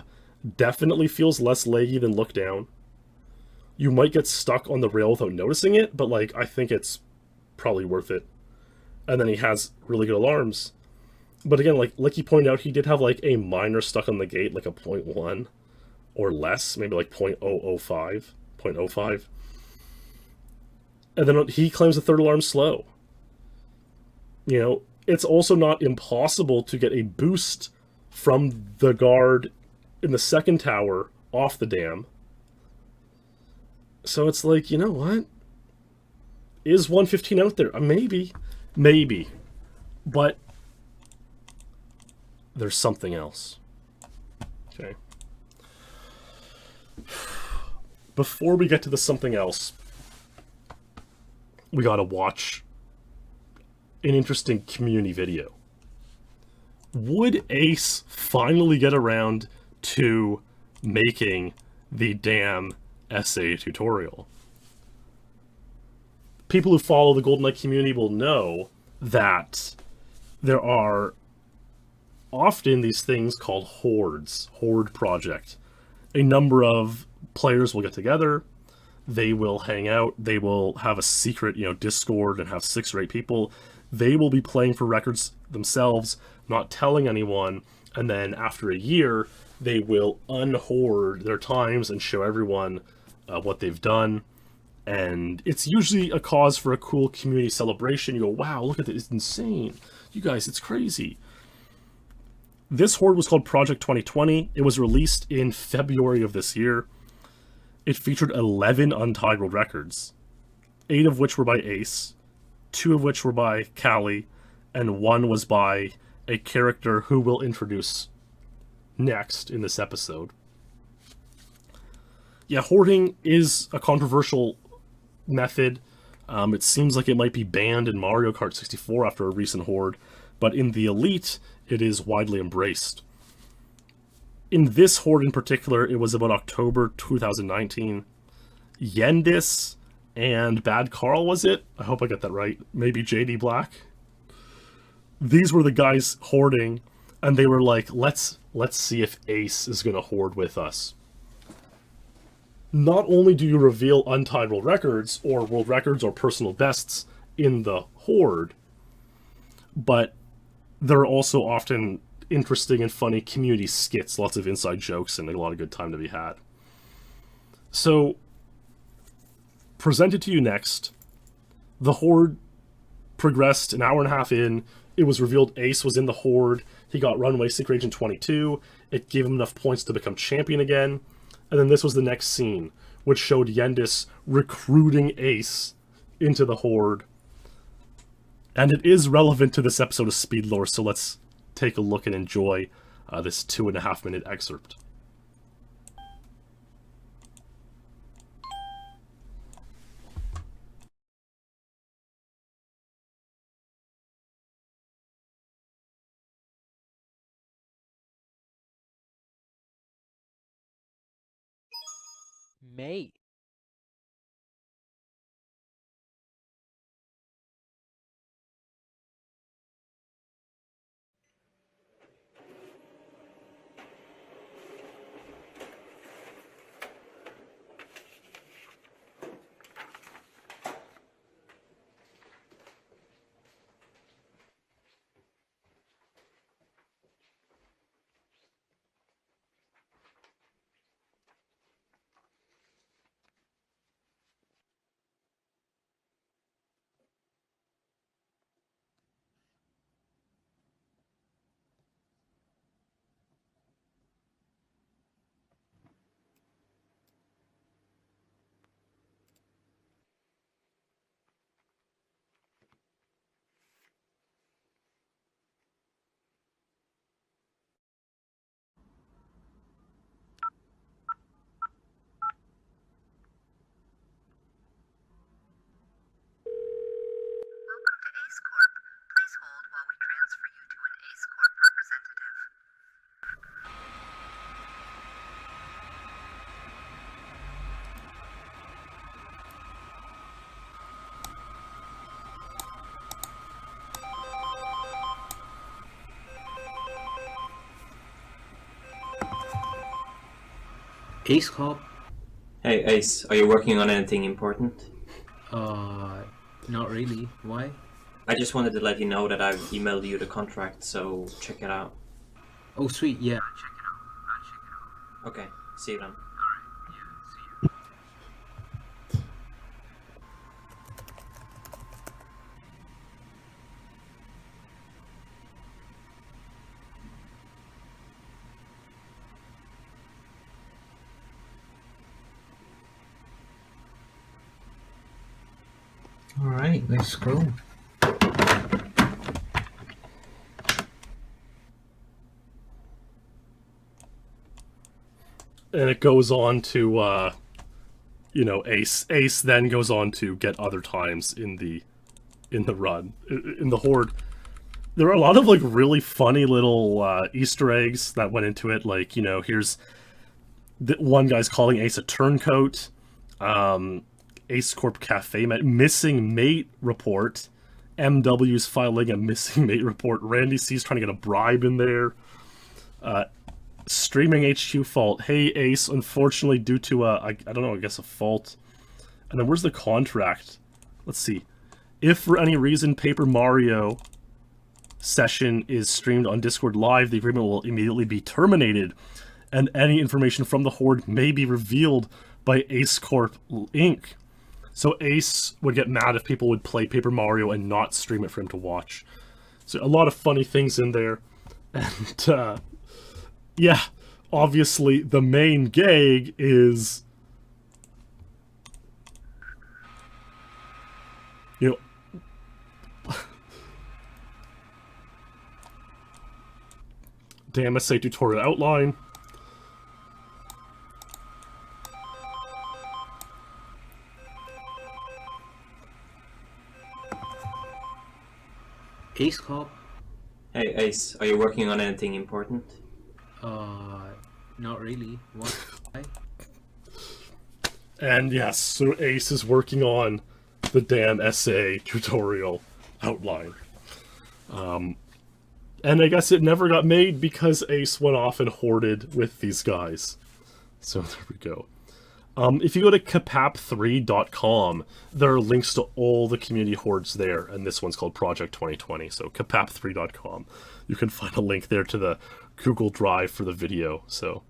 definitely feels less laggy than look down. You might get stuck on the rail without noticing it, but, like, I think it's probably worth it. And then he has really good alarms. But again, like he pointed out, he did have like a minor stuck on the gate, like a 0.1 or less, maybe like 0.05. And then he claims the third alarm slow. You know, it's also not impossible to get a boost from the guard in the second tower off the dam. So it's like, you know what? Is 115 out there? Maybe. But there's something else. Okay. Before we get to the something else, we gotta watch an interesting community video. Would Ace finally get around to making the damn essay tutorial? people who follow the GoldenEye community will know that there are often these things called hoards, horde project. A number of players will get together, they will hang out, they will have a secret, Discord and have 6 or 8 people. They will be playing for records themselves, not telling anyone, and then after a year, they will unhoard their times and show everyone what they've done. And it's usually a cause for a cool community celebration. You go, wow, look at this, it's insane. You guys, it's crazy. This horde was called Project 2020. It was released in February of this year. It featured 11 untied world records, 8 of which were by Ace, 2 of which were by Callie, and 1 was by a character who we'll introduce next in this episode. Yeah, hoarding is a controversial method. It seems like it might be banned in Mario Kart 64 after a recent horde, but in the Elite, it is widely embraced. In this horde in particular, it was about October 2019. Yendis and Bad Carl, was it? I hope I got that right. Maybe JD Black. These were the guys hoarding, and they were like, let's see if Ace is going to hoard with us. Not only do you reveal untied world records or personal bests in the horde, but there are also often interesting and funny community skits, lots of inside jokes, and a lot of good time to be had. So, presented to you next, the horde progressed an hour and a half in. It was revealed Ace was in the horde. He got Runway Secret Agent 22. It gave him enough points to become champion again. And then this was the next scene, which showed Yendis recruiting Ace into the horde. And it is relevant to this episode of SpeedLore, so let's take a look and enjoy this 2.5-minute excerpt. Mate. Ace Corp? Hey Ace, are you working on anything important? Not really. Why? I just wanted to let you know that I've emailed you the contract, so check it out. Oh, sweet, yeah. Check it out. I'll check it out. Okay, see you then. Alright, yeah, see you. Alright, let's go. And it goes on to, Ace then goes on to get other times in the run, in the horde. There are a lot of, really funny little Easter eggs that went into it. Here's one guy's calling Ace a turncoat. Ace Corp Cafe missing mate report. MW's filing a missing mate report. Randy C's trying to get a bribe in there. Streaming HQ fault. Hey Ace, unfortunately due to I don't know, I guess a fault. And then where's the contract? Let's see. If for any reason Paper Mario session is streamed on Discord Live, the agreement will immediately be terminated, and any information from the Horde may be revealed by Ace Corp Inc. So Ace would get mad if people would play Paper Mario and not stream it for him to watch. So a lot of funny things in there. And, yeah, obviously the main gag is, you know, damn essay tutorial outline. Ace Corp? Hey Ace, are you working on anything important? Not really. What? And yes, so Ace is working on the damn essay tutorial outline. And I guess it never got made because Ace went off and hoarded with these guys. So there we go. If you go to kapap3.com, there are links to all the community hordes there, and this one's called Project 2020, so kapap3.com. You can find a link there to the Google Drive for the video, so...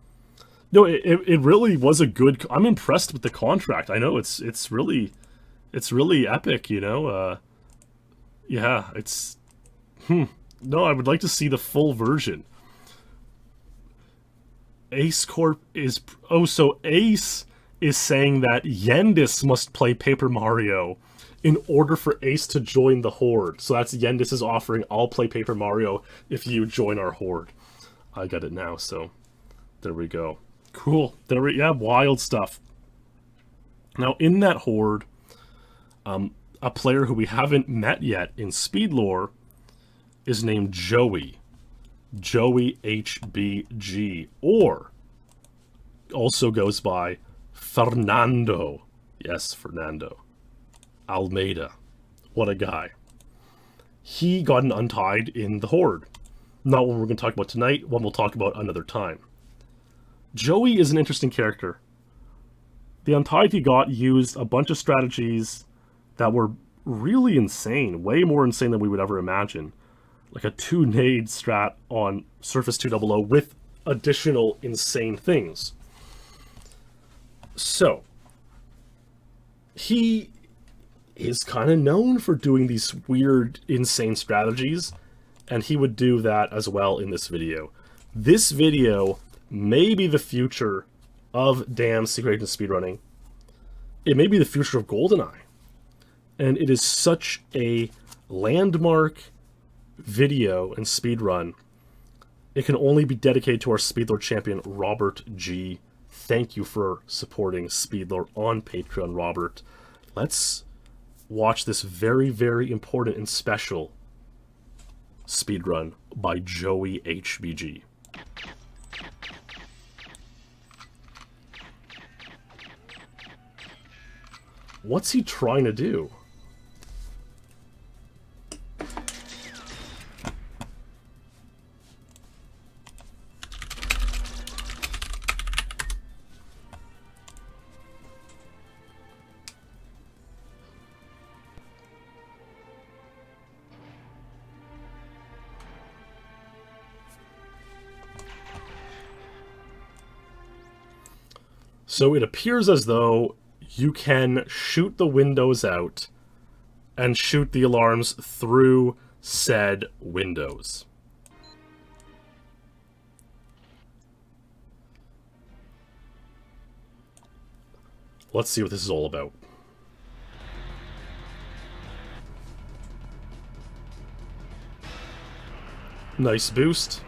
No, it really was a good... I'm impressed with the contract. I know it's really epic, you know? Yeah, it's... No, I would like to see the full version. Ace Corp is... Oh, so Ace is saying that Yendis must play Paper Mario in order for Ace to join the Horde. So that's Yendis is offering, I'll play Paper Mario if you join our Horde. I got it now, so there we go. Cool. Yeah, wild stuff. Now, in that Horde, a player who we haven't met yet in SpeedLore is named Joey. Joey HBG, or also goes by Fernando. Yes, Fernando. Almeida. What a guy. He got an Untied in the Horde. Not one we're going to talk about tonight, one we'll talk about another time. Joey is an interesting character. The Untied he got used a bunch of strategies that were really insane. Way more insane than we would ever imagine. Like a 2-nade strat on Surface 200 with additional insane things. So, he is kind of known for doing these weird, insane strategies, and he would do that as well in this video. This video may be the future of damn Secret Agent speedrunning. It may be the future of GoldenEye. And it is such a landmark video and speedrun. It can only be dedicated to our SpeedLore champion, Robert G. Thank you for supporting SpeedLore on Patreon, Robert. Let's watch this very, very important and special speedrun by Joey HBG. What's he trying to do? So it appears as though you can shoot the windows out and shoot the alarms through said windows. Let's see what this is all about. Nice boost.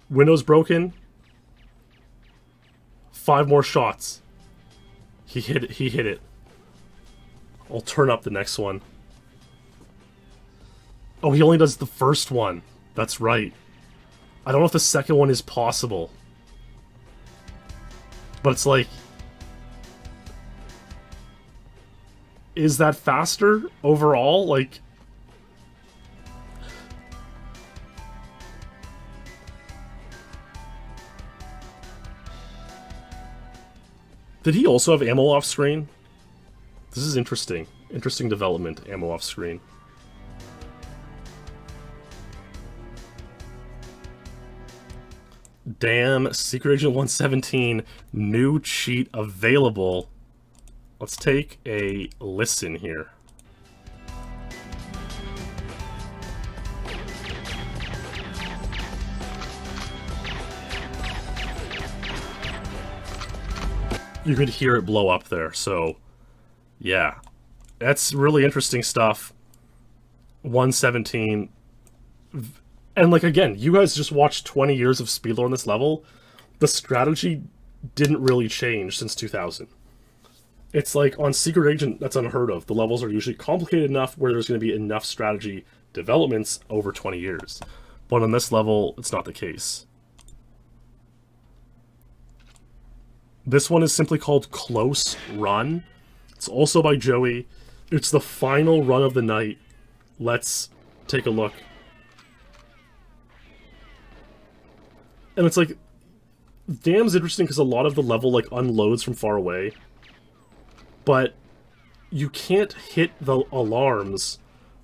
Window's broken. 5 more shots. He hit it. He hit it. I'll turn up the next one. Oh, he only does the first one. That's right. I don't know if the second one is possible. But it's like... Is that faster overall? Like... Did he also have ammo off screen? This is interesting. Interesting development, ammo off screen. Damn, Secret Agent 117, new cheat available. Let's take a listen here. You could hear it blow up there, so yeah. That's really interesting stuff. 117. And like again, you guys just watched 20 years of SpeedLore on this level. The strategy didn't really change since 2000. It's like on Secret Agent, that's unheard of. The levels are usually complicated enough where there's going to be enough strategy developments over 20 years. But on this level, it's not the case. This one is simply called Close Run. It's also by Joey. It's the final run of the night. Let's take a look. And it's like, damn's interesting because a lot of the level like unloads from far away. But you can't hit the alarms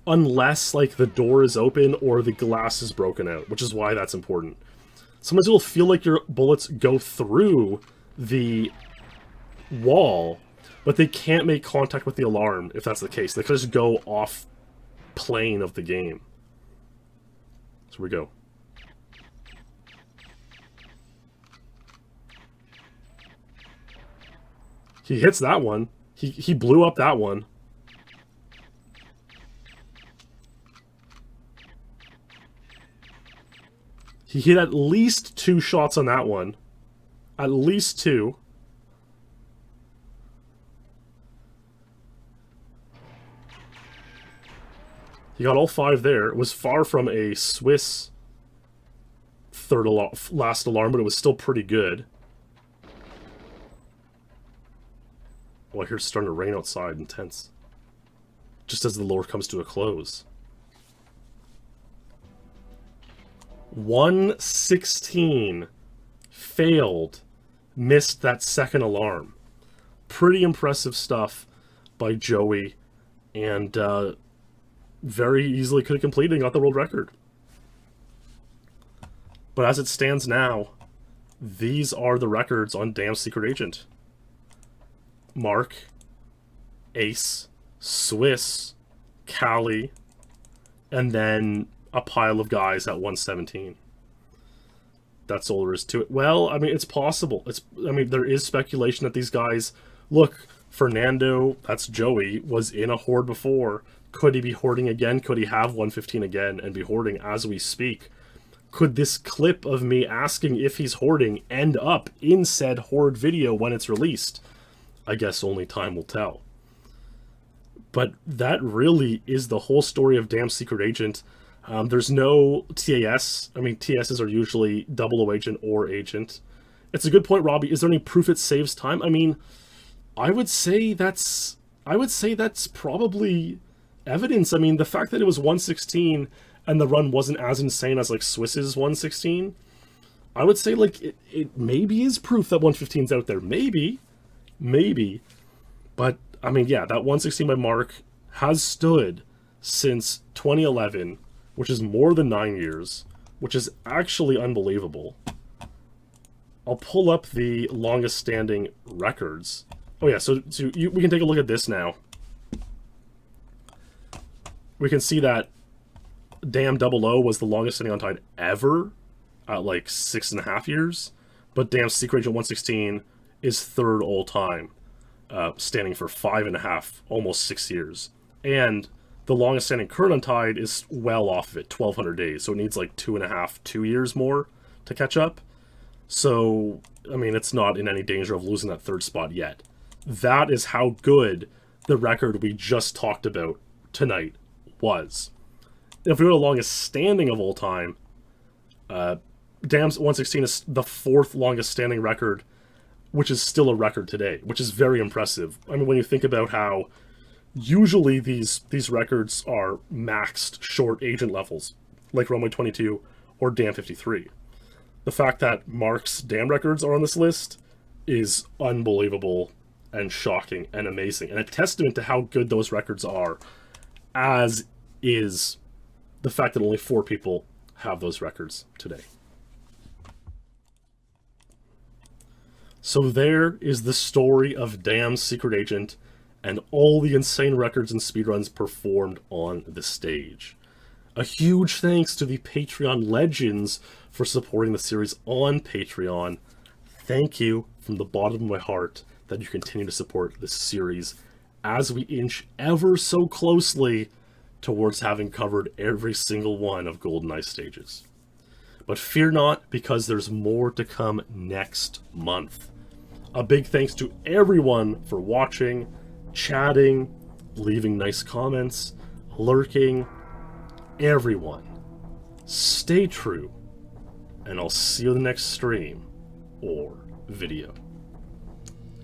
unless like the door is open or the glass is broken out, which is why that's important. Sometimes it'll feel like your bullets go through the wall, but they can't make contact with the alarm if that's the case. They could just go off plane of the game. So we go. He hits that one. He blew up that one. He hit at least 2 shots on that one. At least 2. He got all 5 there. It was far from a Swiss last alarm, but it was still pretty good. Oh, I hear it's starting to rain outside. Intense. Just as the lore comes to a close. 116. Failed. Missed that second alarm. Pretty impressive stuff by Joey. And very easily could have completed and got the world record. But as it stands now, these are the records on Damn Secret Agent. Mark, Ace, Swiss, Callie, and then a pile of guys at 117. That's all there is to it. Well, I mean, it's possible. There is speculation that these guys... Look, Fernando, that's Joey, was in a horde before. Could he be hoarding again? Could he have 115 again and be hoarding as we speak? Could this clip of me asking if he's hoarding end up in said horde video when it's released? I guess only time will tell. But that really is the whole story of Damn Secret Agent. There's no TAS. I mean, TSs are usually 00 agent or agent. It's a good point, Robbie. Is there any proof it saves time? I mean, I would say that's probably evidence. I mean, the fact that it was 116 and the run wasn't as insane as like Swiss's 116, I would say like it maybe is proof that 115's out there. Maybe. But I mean, yeah, that 116 by Mark has stood since 2011, which is more than 9 years, which is actually unbelievable. I'll pull up the longest standing records. Oh yeah, so we can take a look at this now. We can see that Damn 00 was the longest standing Untied ever at like 6.5 years, but Damn Secret Agent 116 is 3rd all time, standing for 5.5, almost 6 years. And the longest standing current Untied is well off of it, 1,200 days, so it needs like 2.5, 2 years more to catch up. So, I mean, it's not in any danger of losing that third spot yet. That is how good the record we just talked about tonight was. If we go to the longest standing of all time, Dam's 116 is the 4th longest standing record, which is still a record today, which is very impressive. I mean, when you think about how usually these records are maxed short agent levels, like Runway 22 or Dam 53. The fact that Mark's Dam records are on this list is unbelievable and shocking and amazing, and a testament to how good those records are, as is the fact that only 4 people have those records today. So there is the story of Dam's secret agent and all the insane records and speedruns performed on the stage. A huge thanks to the Patreon legends for supporting the series on Patreon. Thank you from the bottom of my heart that you continue to support this series as we inch ever so closely towards having covered every single one of GoldenEye stages. But fear not, because there's more to come next month. A big thanks to everyone for watching, chatting, leaving nice comments, lurking. Everyone, stay true, and I'll see you in the next stream or video.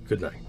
Good night.